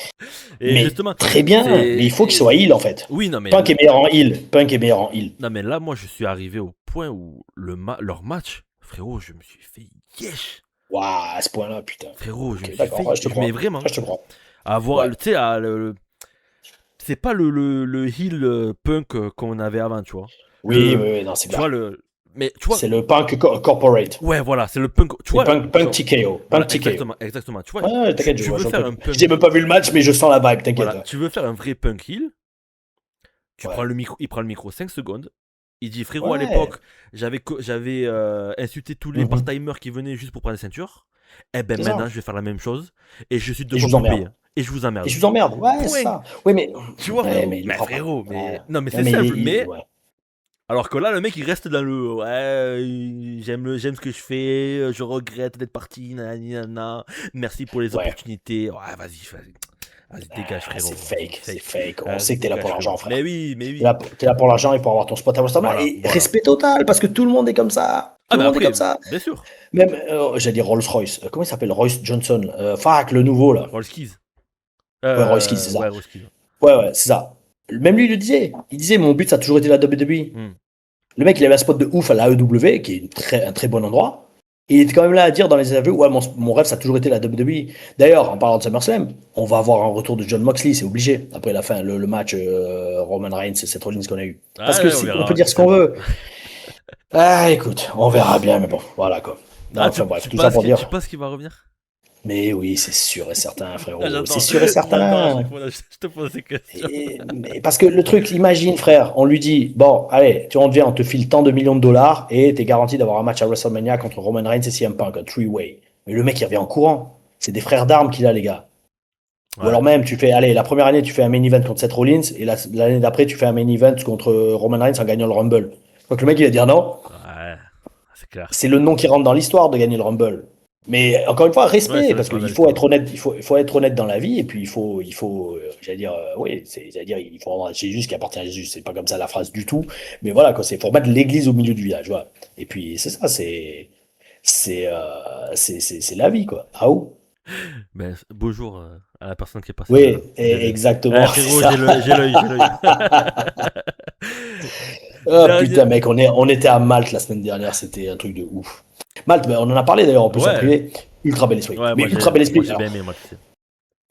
Et Mais justement, très bien, mais il faut qu'il soit heal, en fait. Oui, non, mais Punk est meilleur en heal. Punk est meilleur en heal. non, mais là, moi, je suis arrivé au point où leur match, frérot, je me suis fait yesh. Waouh, à ce point-là, putain. Frérot, je Ok, me suis d'accord, fait. ouais, je te crois. Mais vraiment, Ouais, je te crois. avoir, Ouais. tu sais, c'est pas le heel punk qu'on avait avant, tu vois. Oui, oui, oui, non, c'est Tu vois, clair. mais tu vois, C'est le punk corporate. ouais, voilà, c'est le punk. Tu C'est vois, punk genre, TKO. voilà, Punk TKO. exactement. Tu vois, Ouais, t'inquiète, tu je veux vois faire le un punk. punk. J'ai même pas vu le match, mais je sens la vibe, t'inquiète. Voilà, tu veux faire un vrai punk heel, tu Ouais. prends le micro, il prend le micro 5 secondes, Il dit frérot, à Ouais. l'époque, j'avais insulté tous les Mhm. part-timers qui venaient juste pour prendre la ceinture. Eh ben C'est maintenant, ça. je vais faire la même chose et je suis deux Et je fois vous plus payé. emmerde. Et je vous Et je emmerde. vous emmerde. Ouais, c'est Point. ça. Oui, mais. Tu vois, Ouais, frérot. mais il le Mais fera pas. frérot, Ouais. non, mais Non, c'est mais simple. Mais ouais. alors que là, le mec, il reste dans le ouais, j'aime ce que je fais, je regrette d'être parti, nanani, nanana. Merci pour les Ouais. opportunités. Ouais, vas-y, dégage, Ah, c'est frérot. Vas-y, fake. C'est fake. fake. On Vas-y, sait que t'es là pour dégage, l'argent, frérot. frère. Mais T'es là, oui. t'es là pour l'argent et pour avoir ton spot à WrestleMania. Voilà, Et voilà. respect total, parce que tout le monde est comme ça. Ah, Tout le mais monde est après, comme ça. bien sûr. Même, j'allais dire Rolls-Royce. Comment il s'appelle? Royce Johnson. Fuck, le nouveau, là. Roll skis. Ouais, Royce Keys, c'est Ouais, ça. Roll skis. Ouais, c'est ça. Même lui, il le disait. Il disait, mon but, ça a toujours été la WWE. Hmm. Le mec, il avait un spot de ouf à la AEW, qui est un très bon endroit. Et il était quand même là à dire dans les interviews, ouais, mon rêve, ça a toujours été la WWE. D'ailleurs, en parlant de SummerSlam, on va avoir un retour de John Moxley, c'est obligé, après la fin, le match Roman Reigns et Seth Rollins qu'on a eu. Parce Ah, que ouais, on on verra peut dire qui ce ça qu'on joue. veut. Ah, écoute, on verra bien, mais bon, voilà quoi. Non, Ah, enfin bref, tu tout ça penses pour tu dire. penses qu'il va revenir? Mais oui, c'est sûr et certain, Ah, frérot. C'est j'adore. sûr et J'adore à certain. chaque fois, là, je te pose ces questions. Mais parce que le truc, imagine, frère, on lui dit, bon, allez, tu on te file tant de millions de dollars et t'es garanti d'avoir un match à WrestleMania contre Roman Reigns et CM Punk, un three-way. Mais le mec, il revient en courant. C'est des frères d'armes qu'il a, les gars. Ou Ouais. alors même, tu fais, allez, la première année, tu fais un main event contre Seth Rollins et l'année d'après, tu fais un main event contre Roman Reigns en gagnant le Rumble. Donc le mec, il va dire non, Ouais. C'est clair. c'est le nom qui rentre dans l'histoire de gagner le Rumble. Mais encore une fois, Ouais, c'est respect, vrai, parce ça rentre dans qu'il faut l'histoire. être honnête, il faut être honnête dans la vie, et puis j'allais dire, oui, j'allais dire, il faut rendre à Jésus ce qui appartient à Jésus. C'est pas comme ça la phrase du tout, mais voilà, quoi, c'est pour mettre l'église au milieu du village, voilà. Et puis c'est ça, c'est la vie, quoi. Ah ou? Ben, bonjour à la personne qui est passée Oui, j'ai vu. exactement, c'est Frérot, ça. j'ai l'œil. Ah Dernier. putain, mec, on était à Malte la semaine dernière, c'était un truc de ouf. Malte, ben, on en a parlé d'ailleurs en plus en Ouais. privé. Ultra bel esprit. Ouais, Mais ultra bel moi esprit. j'ai Alors, bien aimé, moi, tu sais.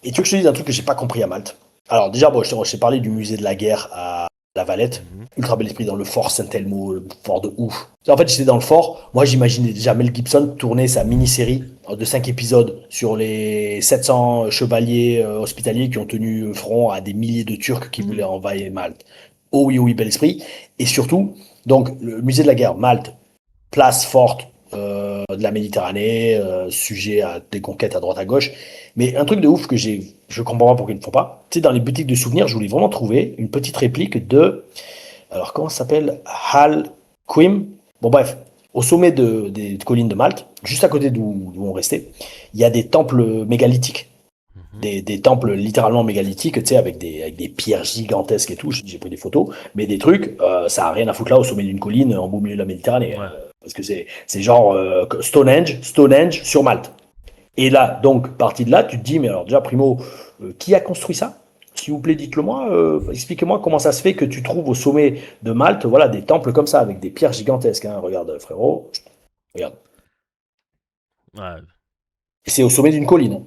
et tu veux que je te dise un truc que j'ai pas compris à Malte? Alors déjà, bon, je t'ai parlé du musée de la guerre à La Valette. Mhm. Ultra bel esprit dans le fort Saint-Elmo, le fort de ouf. En fait, j'étais dans le fort. Moi, j'imaginais déjà Mel Gibson tourner sa mini-série de 5 épisodes sur les 700 chevaliers hospitaliers qui ont tenu front à des milliers de Turcs qui voulaient envahir Malte. Oh oui, bel esprit. Et surtout, donc, le musée de la guerre, Malte, place forte de la Méditerranée, sujet à des conquêtes à droite à gauche. Mais un truc de ouf que je comprends pas pourquoi ils ne font pas. Tu sais, dans les boutiques de souvenirs, je voulais vraiment trouver une petite réplique de, alors comment ça s'appelle, Hal Quim. Bon bref, au sommet des collines de Malte, juste à côté d'où on restait, il y a des temples mégalithiques. Mhm. Des temples littéralement mégalithiques, tu sais, avec des pierres gigantesques et tout. J'ai pris des photos, mais des trucs, ça a rien à foutre là au sommet d'une colline en beau milieu de la Méditerranée. Ouais. Parce que c'est genre Stonehenge sur Malte. Et là, donc, parti de là, tu te dis, mais alors déjà, primo, qui a construit ça? S'il vous plaît, dites-le moi. Expliquez-moi comment ça se fait que tu trouves au sommet de Malte, voilà, des temples comme ça, avec des pierres gigantesques. Hein. Regarde, frérot. Regarde. Ouais. C'est au sommet d'une colline. Hein.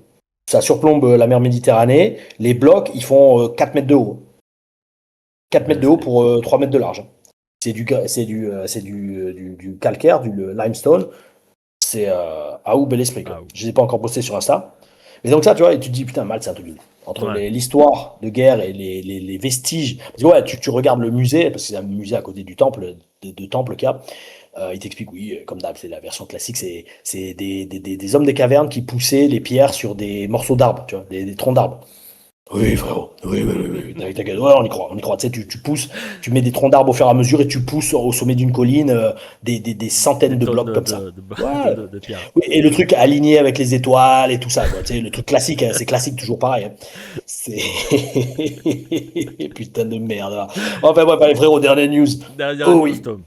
Ça surplombe la mer Méditerranée. Les blocs, ils font 4 mètres de haut. 4 Bel mètres de haut esprit. pour 3 mètres de large. Du calcaire, du limestone. C'est à où bel esprit, quoi. Ah, Je ne les ai pas encore postés sur Insta. Mais donc ça, tu vois, et tu te dis, putain, Malte, c'est un truc de ouf. Entre ouais. l'histoire de guerre et les vestiges. Parce que ouais, tu regardes le musée, parce que c'est un musée à côté du temple, de temple qu'il y a. Il t'explique, oui, comme d'hab, c'est la version classique, c'est des hommes des cavernes qui poussaient les pierres sur des morceaux d'arbres, tu vois, des troncs d'arbres. Oui, frérot. Oui. T'inquiète. Ouais, on y croit. Tu sais, tu pousses, tu mets des troncs d'arbres au fur et à mesure et tu pousses au sommet d'une colline des Des centaines de tonnes blocs comme ça. de, Ouais. de pierres. Oui, et le truc aligné avec les étoiles et tout ça, quoi. Tu sais, le truc classique, hein, c'est classique toujours pareil. Hein. C'est putain de merde. Là. Enfin bref, allez frérot, dernière news. Dernière Oh news, oui. Tom.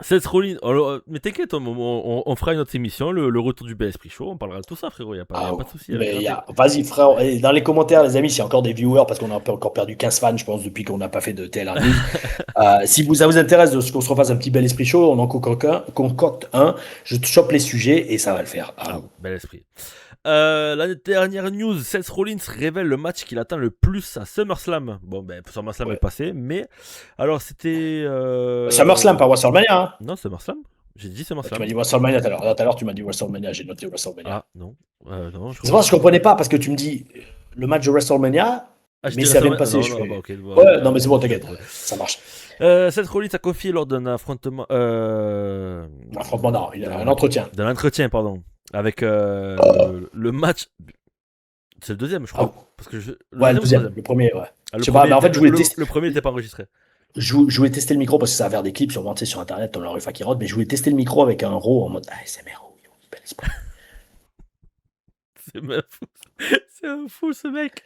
Seth Rollins. Alors, mais t'inquiète, Tom, on fera une autre émission, le retour du Bel Esprit Show. On parlera de tout ça, frérot. Y a Ah, pas de souci. Avec mais grand plaisir. vas-y frère, et dans les commentaires les amis, s'il y a encore des viewers, parce qu'on a encore perdu 15 fans, je pense, depuis qu'on n'a pas fait de TL news. Si ça vous intéresse de ce qu'on se refasse un petit bel esprit chaud, on en concocte un, je te chope les sujets et ça va le faire. Ah, Bel esprit. La dernière news, Seth Rollins révèle le match qu'il attend le plus à SummerSlam. Bon, ben, SummerSlam est ouais. passé, mais. Alors, c'était. SummerSlam, pas WrestleMania. Hein. Non, SummerSlam. J'ai dit Tu SummerSlam. m'as dit WrestleMania tout à l'heure. Tout à l'heure, tu m'as dit WrestleMania, j'ai noté WrestleMania. Ah, non. Non, je C'est pour ça que je crois. comprenais pas, parce que tu me dis le match de WrestleMania, Ah, je mais dis ça vient de WrestleMania. passer. Non, Je non, bah, fais, ok. Bon, ouais, non, mais c'est bon, j'ai t'inquiète, trouvé. ça marche. Seth Rollins a confié lors d'un affrontement. Affrontement, non, il a un entretien. D'un entretien, pardon. Avec le match. C'est le deuxième, je Ah, crois. Parce que le ouais, le deuxième ou le deuxième, troisième? le premier, ouais. Ah, Je sais pas, mais en fait, le premier n'était pas enregistré. je voulais tester le micro parce que ça va faire des clips sûrement, tu sais, sur internet, on leur fait qui rote, mais je voulais tester le micro avec un RAW en mode ASMR, bel esprit. C'est même fou. C'est un fou ce mec.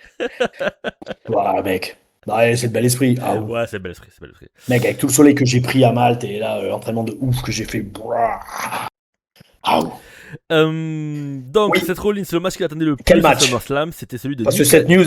Voilà, mec. Ouais, c'est le bel esprit. Ah, ouf. Ouais, c'est bel esprit, c'est bel esprit. Mec, avec tout le soleil que j'ai pris à Malte et là, l'entraînement de ouf que j'ai fait. Ah, ouf. Donc, Oui. Seth Rollins, le match qu'il attendait le Quel plus à match? SummerSlam, c'était celui de Parce que Nick. cette news,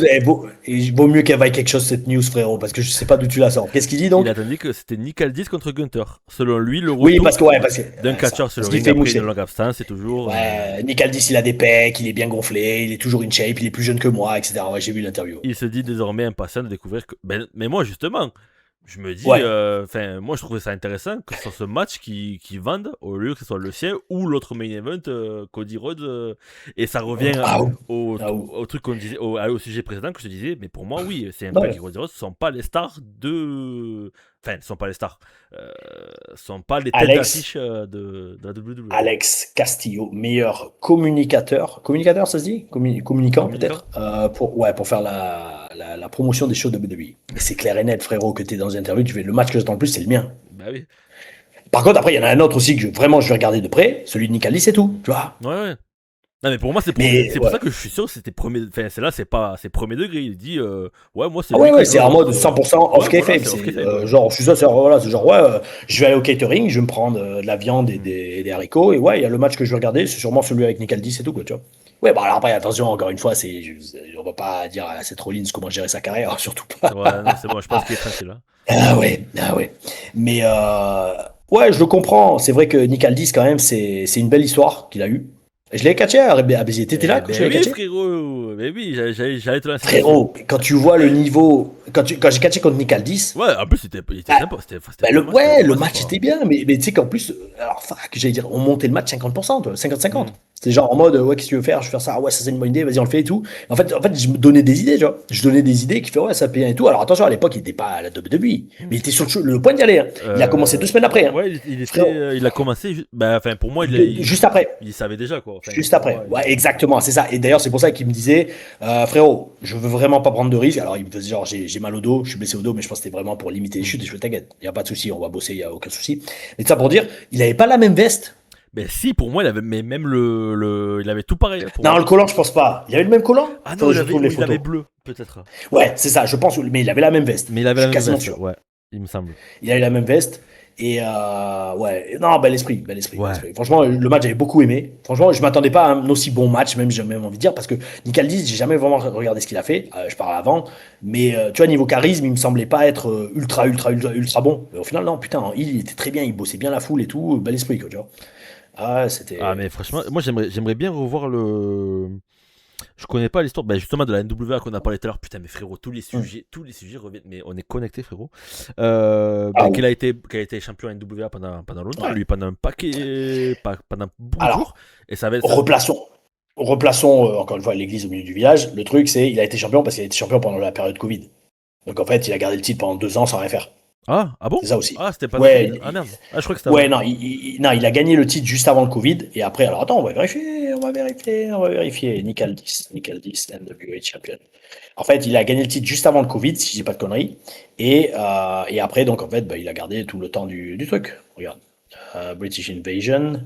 il vaut mieux qu'elle vaille quelque chose, cette news, frérot, parce que je sais pas d'où tu la sors. Qu'est-ce qu'il dit Il donc? attendait que c'était Nick Aldis contre Gunther. Selon lui, le Oui, retour parce que d'un ça, catcheur sur le parce qu'il ring fait après une mousser. longue absence, c'est toujours. Ouais, Nick Aldis, il a des pecs, il est bien gonflé, il est toujours in shape, il est plus jeune que moi, etc. Ouais, j'ai vu l'interview. Il se dit désormais impatient de découvrir que. Mais moi, justement, je me dis. Ouais, Moi, je trouvais ça intéressant que ce soit ce match qui vende au lieu que ce soit le sien ou l'autre main event, Cody Rhodes. Et ça revient ah, ouf. au, Ah, ouf. au truc qu'on disait, au sujet précédent que je te disais. Mais pour moi, oui, c'est un Punk et Ouais. Cody Rhodes ne sont pas les stars de. Enfin, ne sont pas les stars. Sont pas les têtes Alex, d'affiche de la WWE. Alex Castillo, meilleur communicateur. Communicateur, ça se dit? Communicant, Communicant. peut-être? Pour faire la promotion des shows de WWE. Mais c'est clair et net, frérot, que t'es dans une interview, tu fais le match que j'attends le plus, c'est le mien. Bah oui. Par contre, après, il y en a un autre aussi que vraiment je vais regarder de près, celui de Nicalis, c'est tout, tu vois. Ouais, ouais. Non, mais pour moi, Mais c'est pour ouais. ça que je suis sûr que c'était premier. Enfin, c'est là, c'est premier degré. Il dit, ouais, moi, c'est Ah lui ouais, que ouais, je c'est veux. en Donc, mode 100% ouais, off voilà, kayfabe. c'est off C'est kayfabe, ouais. genre, je suis ça, voilà, c'est genre, ouais, je vais aller au catering, je vais me prendre de la viande et Mhm. des haricots, et ouais, il y a le match que je vais regarder, c'est sûrement celui avec Nicaldis et tout, quoi, tu vois. Ouais, bah alors après, attention, encore une fois, on va pas dire à cette Rollins comment gérer sa carrière, surtout pas. Ouais, non, c'est bon, je pense qu'il est tranquille là. Ah ouais, ah ouais. Mais ouais, je le comprends. C'est vrai que Nicaldis, quand même, c'est une belle histoire qu'il a eue. Je l'ai catché à Béziers. T'étais là Eh quand je ben l'avais oui, catché? frérot. Mais oui, j'allais te lancer là-dessus. Frérot, quand tu vois le niveau, quand j'ai catché contre Nicaldis, Ouais, en plus, il était bah, sympa. C'était bon match, c'était ouais, bon le match, match quoi. était bien, mais tu sais qu'en plus, alors fuck, j'allais dire, on montait le match 50%, toi, 50-50. Mhm. C'était genre en mode, ouais, qu'est-ce que tu veux faire? Je vais faire ça, ah ouais, ça c'est une bonne idée, vas-y, on le fait et tout. En fait, je me donnais des idées, tu vois. Je donnais des idées qui fait, ouais, ça paye bien et tout. Alors attention, à l'époque, il n'était pas à la WWE, mais Mhm. il était sur le point d'y aller, hein. Il a commencé 2 semaines après, hein. Ouais, il était, Frérot, il a commencé. Bah, enfin, pour moi, juste après. il savait déjà, quoi. Enfin, Juste pour après. moi, Ouais, exactement, c'est ça. Et d'ailleurs, c'est pour ça qu'il me disait, frérot, je veux vraiment pas prendre de risques. Alors, il me faisait genre, j'ai mal au dos, je suis blessé au dos, mais je pense que c'était vraiment pour limiter les Mhm. chutes. Et je fais, t'inquiète, il n'y a pas de souci, on va bosser, il n'y a aucun souci. Mais ça pour dire, il avait pas la même veste. Mais si, pour moi, il avait, mais même il avait tout pareil, hein, pour Non, moi. le collant, je pense pas. Il avait le même collant? Ah non, Faudrait que je retrouve les il avait photos. bleu, peut-être. Ouais, c'est ça, je pense, mais il avait la même veste. Mais il avait Je la suis même quasiment veste, sûr. ouais, il me semble. Il avait la même veste. Et ouais, non, bel esprit, bel esprit, bel Ouais. esprit. Franchement, le match, j'avais beaucoup aimé. Franchement, je m'attendais pas à un aussi bon match, même j'ai même envie de dire, parce que Nicaldis, j'ai jamais vraiment regardé ce qu'il a fait. Je parle avant, mais tu vois, niveau charisme, il me semblait pas être ultra bon. Mais au final, non, putain, il était très bien, il bossait bien la foule et tout, bel esprit, quoi, tu vois. Ah, Ah, c'était. mais franchement, moi, j'aimerais bien revoir le. Je connais pas l'histoire, bah, justement, de la NWA qu'on a parlé tout à l'heure. Putain, mais frérot, Hmm. tous les sujets reviennent. Mais on est connectés, frérot. Ah Qu'il oui, a été champion NWA pendant longtemps, ouais. lui, pendant un paquet. Pendant beaucoup de jours. Alors, Et ça va être. replaçons encore une fois l'église au milieu du village. Le truc, c'est il a été champion parce qu'il a été champion pendant la période Covid. Donc en fait, il a gardé le titre pendant 2 ans sans rien faire. Ah bon? C'est ça aussi. Ah, c'était pas de Ouais, Covid? Ah merde. Ah, je crois que c'était avant. ouais, non, non, il a gagné le titre juste avant le Covid. Et après, alors attends, on va vérifier. Nicaldis, NWA Champion. En fait, il a gagné le titre juste avant le Covid, si je dis pas de conneries. Et après, donc en fait, bah, il a gardé tout le temps du truc. Regarde. British Invasion.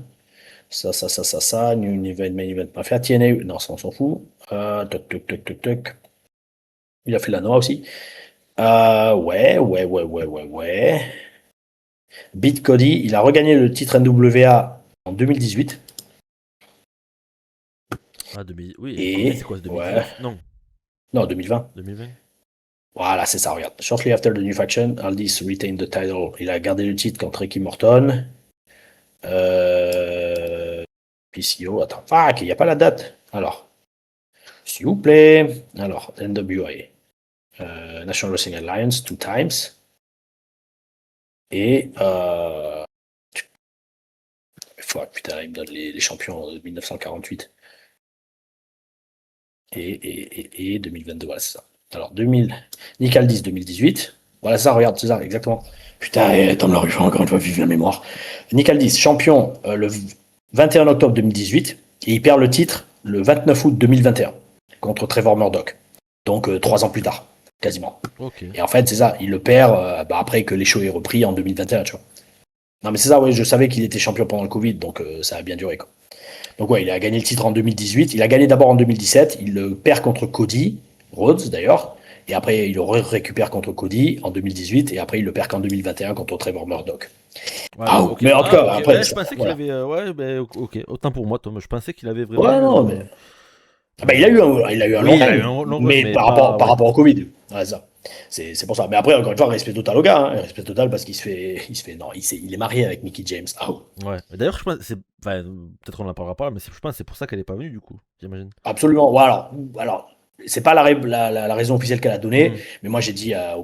New Event, Main Event Mafia. TNA, non, ça on s'en fout. Toc, toc, toc, toc, toc. Il a fait la Noah aussi. Ouais. Beat Cody, il a regagné le titre NWA en 2018. Ah, oui, Cody, Et c'est quoi, c'est ouais, 2019? Non, non, 2020. 2020. Voilà, c'est ça, regarde. Shortly after the new faction, Aldis retained the title. Il a gardé le titre contre Ricky Morton. PCO, attends. Fuck, il n'y a pas la date. Alors, s'il vous plaît. Alors, NWA. National Wrestling Alliance, 2 times. Et fuck, putain, il me donne les champions de 1948 et 2022, voilà, c'est ça. Alors, 2000, Nick Aldis 2018, Voilà, ça, regarde, c'est ça, exactement. Putain, Tom Larufa, encore une fois, vive la mémoire. Nick Aldis, champion le 21 octobre 2018, et il perd le titre le 29 août 2021 contre Trevor Murdoch. Donc 3 ans plus tard, quasiment. Ok. Et en fait, c'est ça, il le perd après que les shows aient repris en 2021, tu vois. Non, mais c'est ça, ouais, je savais qu'il était champion pendant le Covid, donc ça a bien duré, quoi. Donc ouais, il a gagné le titre en 2018. Il a gagné d'abord en 2017. Il le perd contre Cody Rhodes d'ailleurs. Et après, il le récupère contre Cody en 2018. Et après, il le perd qu'en 2021 contre Trevor Murdoch. Ouais, Ah, ok. mais en tout cas, Ok. après, Ouais, je pensais qu'il voilà. avait. Ouais, ok. Autant pour moi, Tom. Je pensais qu'il avait vraiment Ouais, eu. non, mais. Ah bah, il a eu un Oui, long il a eu règne, un long run, mais mais par pas. rapport, par Ouais. rapport au Covid. Ouais, ça. C'est pour ça. Mais après, encore une fois, respect total au gars. Hein. Respect total parce qu'il se fait. Non, il est marié avec Mickey James. Ah, Ouais. D'ailleurs, je pense. Enfin, peut-être qu'on en parlera pas, mais je pense que c'est pour ça qu'elle est pas venue, du coup, j'imagine. absolument. Ouais, alors c'est pas la raison officielle qu'elle a donnée, Hmm. mais moi j'ai dit à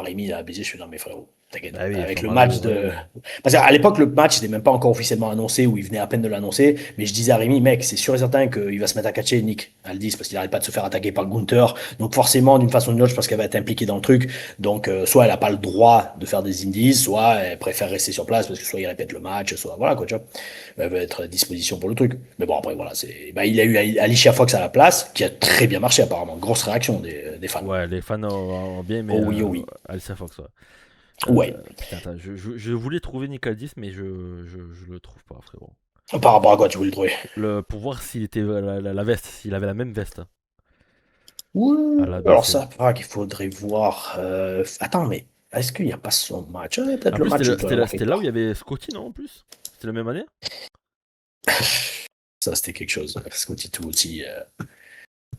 Rémi, à Béziers, je suis non mais frérot, t'inquiète, Bah oui, avec son le mari, match ouais. de. Parce qu'à l'époque, le match n'était même pas encore officiellement annoncé, ou il venait à peine de l'annoncer, mais je disais à Rémi, mec, c'est sûr et certain qu'il va se mettre à catcher Nick Aldis, parce qu'il n'arrête pas de se faire attaquer par Gunther, donc forcément, d'une façon ou d'une autre, je pense qu'elle va être impliquée dans le truc, donc soit elle a pas le droit de faire des indies, soit elle préfère rester sur place, parce que soit il répète le match, soit voilà quoi, tu vois. Elle veut être à disposition pour le truc. Mais bon, après, voilà, il a eu Alicia Fox à la place, qui a très bien marché, apparemment. Grosse réaction des fans. Ouais, les fans ont bien aimé Oh oui, oh oui. Alicia Fox, ouais. Ouais. Putain, attends, je voulais trouver Nicaldis, mais je le trouve pas, frérot. Par rapport à quoi tu voulais le trouver? Pour voir s'il était la veste, s'il avait la même veste Ouais. à la Alors, BC. ça, paraît qu'il faudrait voir. Attends, mais est-ce qu'il n'y a pas son match? Peut-être En le plus, match, il doit l'avoir c'était quelque là où il part. y avait Scotty, non, en plus? C'était la même année? Ça, c'était quelque chose. Scotty Tuuti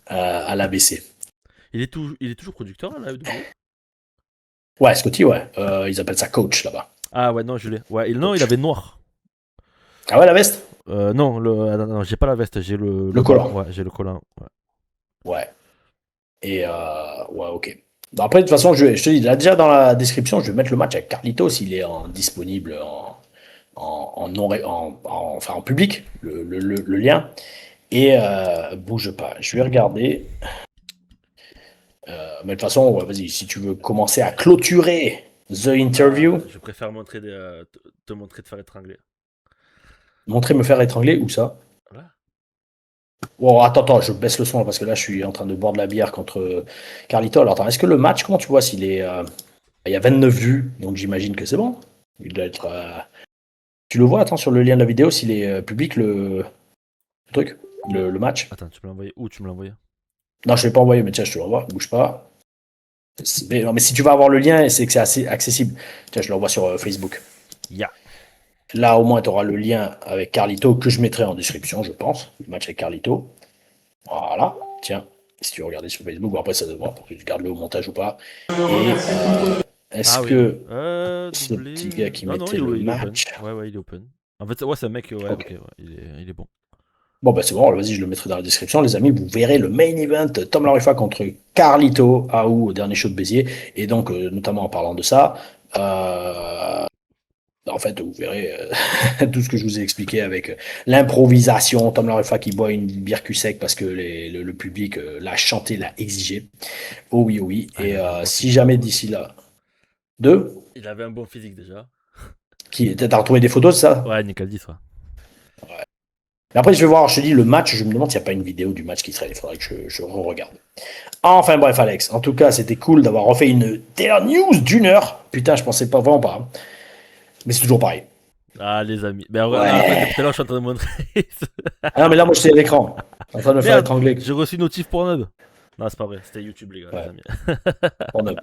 à l'ABC. Il est toujours producteur à la AEW? Ouais, Scotty, ouais. Ils appellent ça coach là-bas. Ah ouais, non, je l'ai. Ouais, non, il Coach. avait noir. Ah ouais, la veste? Non, non, j'ai pas la veste, j'ai le Le collant. collant. Ouais, j'ai le collant. Ouais. Ouais. Et ouais, ok. Bon, après, de toute façon, je te dis, là, déjà dans la description, je vais mettre le match avec Carlitos, il est disponible enfin, en public, le lien. Et bouge pas, je vais regarder. Mais de toute façon, ouais, vas-y, si tu veux commencer à clôturer The Interview, Je préfère te montrer te faire étrangler. montrer me faire étrangler, où ça? Voilà. Oh, attends, je baisse le son parce que là, je suis en train de boire de la bière contre Carlito. Alors, attends, est-ce que le match, comment tu vois s'il est. Il y a 29 vues, donc j'imagine que c'est bon. Il doit être. Tu le vois, attends, sur le lien de la vidéo, s'il est public, le truc, le match. Attends, tu me l'as envoyé? Où tu me l'as envoyé? Non, je ne l'ai pas envoyé, mais tiens, je te l'envoie, bouge pas. Non, mais si tu vas avoir le lien, c'est que c'est assez accessible. Tiens, je l'envoie sur Facebook. Ya. Là, au moins, tu auras le lien avec Carlito que je mettrai en description, je pense. Le match avec Carlito. Voilà, tiens, si tu veux regarder sur Facebook, bon, après, ça devra pour que tu gardes le au montage ou pas. Et est-ce Ah oui. que ce Doublé. petit gars qui Non, non, mettait le il est open. match. Ouais, il est open. En fait, ouais, c'est un mec, ouais, Ok. ok, ouais, il est bon. Bon, bah c'est bon, vas-y, je le mettrai dans la description. Les amis, vous verrez le main event Tom Larifa contre Carlito Aou au dernier show de Béziers. Et donc, notamment en parlant de ça, en fait, vous verrez tout ce que je vous ai expliqué avec l'improvisation. Tom Larifa qui boit une bière cul sec parce que le public l'a chanté, l'a exigé. Oh oui, oh oui. Ah, il Et avait un bon si physique. jamais d'ici là, deux, Il avait un bon physique déjà. t'as retrouvé des photos de ça? Ouais, Nickel 10, ouais. Mais après, je vais voir, je te dis, le match, je me demande s'il n'y a pas une vidéo du match qui serait. Il faudrait que je re-regarde. Enfin bref, Alex. En tout cas, c'était cool d'avoir refait une dernière news d'une heure. Putain, je pensais pas vraiment pas. Hein. Mais c'est toujours pareil. Ah, les amis. Mais en fait, Ouais. depuis tout à l'heure, je suis en train de montrer. Ah non, mais là, moi, j'étais à l'écran. En train de me faire Merde, étrangler. j'ai reçu une notif pour Nub. Non, c'est pas vrai, c'était YouTube, les gars, les Ouais, amis. on a.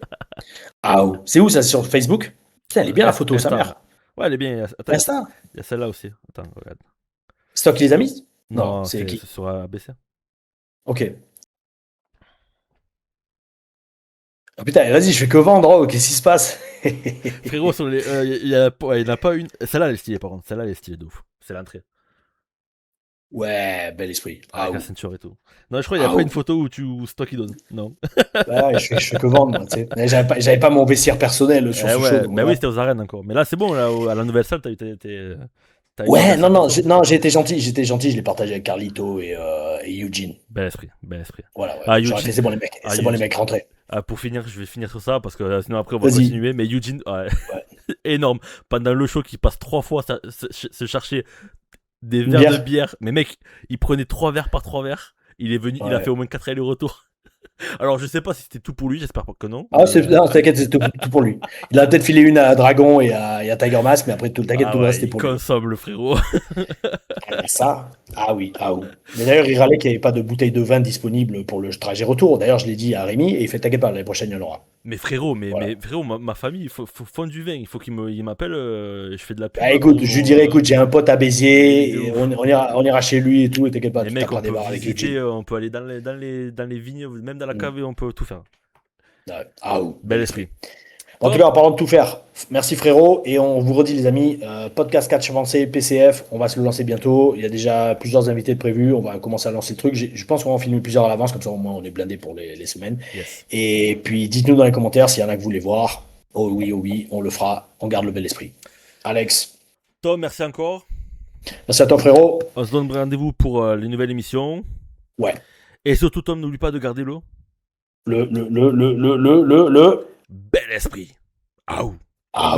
Ah, oh. C'est où ça? C'est sur Facebook? Putain, elle est bien la photo, sa Insta, ouais. mère. Ouais, elle est bien. Attends, Insta? il y a celle-là aussi. Attends, regarde. C'est toi qui les as mises? Non, Non, c'est c'est qui? sur ABC. Ok. Ah putain, vas-y, je fais que vendre. Oh, qu'est-ce qui se passe? Frérot, il n'y en a pas une. Celle-là, elle est stylée, par contre. Celle-là, elle est stylée de ouf. C'est l'entrée. Ouais, bel esprit. Ah, Avec la oh. ceinture et tout. Non, je crois qu'il n'y a Ah, pas oh. une photo où c'est toi qui donnes. Non. Ouais, je fais que vendre, moi, tu sais. J'avais pas mon vestiaire personnel sur Eh ce show, ouais, donc bah oui, voilà. c'était aux arènes encore. Mais là, c'est bon, là, à la nouvelle salle, t'as Ouais, non, j'ai été gentil, je l'ai partagé avec Carlito et Eugene. Bel esprit, bel esprit. Voilà, ouais. Ah, J'aurais Eugene. fait, c'est bon les mecs, rentrez. Pour finir, je vais finir sur ça parce que sinon après on va Vas-y. continuer. Mais Eugene, Ouais. énorme. Pendant le show, qui passe 3 fois se chercher des Une verres bière. de bière. Mais mec, il prenait 3 verres par 3 verres. Il est venu, il a Ouais. fait au moins 4 allers-retours. Alors je sais pas si c'était tout pour lui, j'espère pas que non. Ah, Mais, non, t'inquiète, c'est tout pour lui. Il a peut-être filé une à Dragon et à Tiger Mask, mais après, t'inquiète, tout le ouais, reste, c'était il pour lui. consomme le frérot. Ça, ah oui, ah oui. Mais d'ailleurs, il râlait qu'il n'y avait pas de bouteille de vin disponible pour le trajet retour. D'ailleurs, je l'ai dit à Rémi et il fait t'inquiète pas, l'année prochaine, il y en aura. Mais frérot, Voilà. mais frérot, ma famille, il faut fondre du vin. Il faut il m'appelle. Je fais de la pub Ah, là, écoute, je lui dirais, écoute, j'ai un pote à mais de Béziers, et ouf. on ira chez lui et tout, et t'inquiète pas, Mais tu mec, on taperas des peut barres avec visiter, Eugene. on peut aller dans les vignes, même dans la cave, on peut tout faire. Ouais. Ah oui, Bel bel esprit. esprit. En tout cas, en parlant de tout faire, merci frérot, et on vous redit les amis, podcast catch avancé, PCF, on va se le lancer bientôt. Il y a déjà plusieurs invités de prévus, on va commencer à lancer le truc. Je pense qu'on va en filmer plusieurs à l'avance, comme ça au moins on est blindé pour les semaines. Yes. Et puis dites-nous dans les commentaires s'il y en a que vous voulez voir. Oh oui, on le fera, on garde le bel esprit. Alex, Tom, merci encore. merci à toi frérot. On se donne rendez-vous pour les nouvelles émissions. Ouais, Et surtout, Tom, n'oublie pas de garder l'eau. le Bel esprit. Aouh. Ah.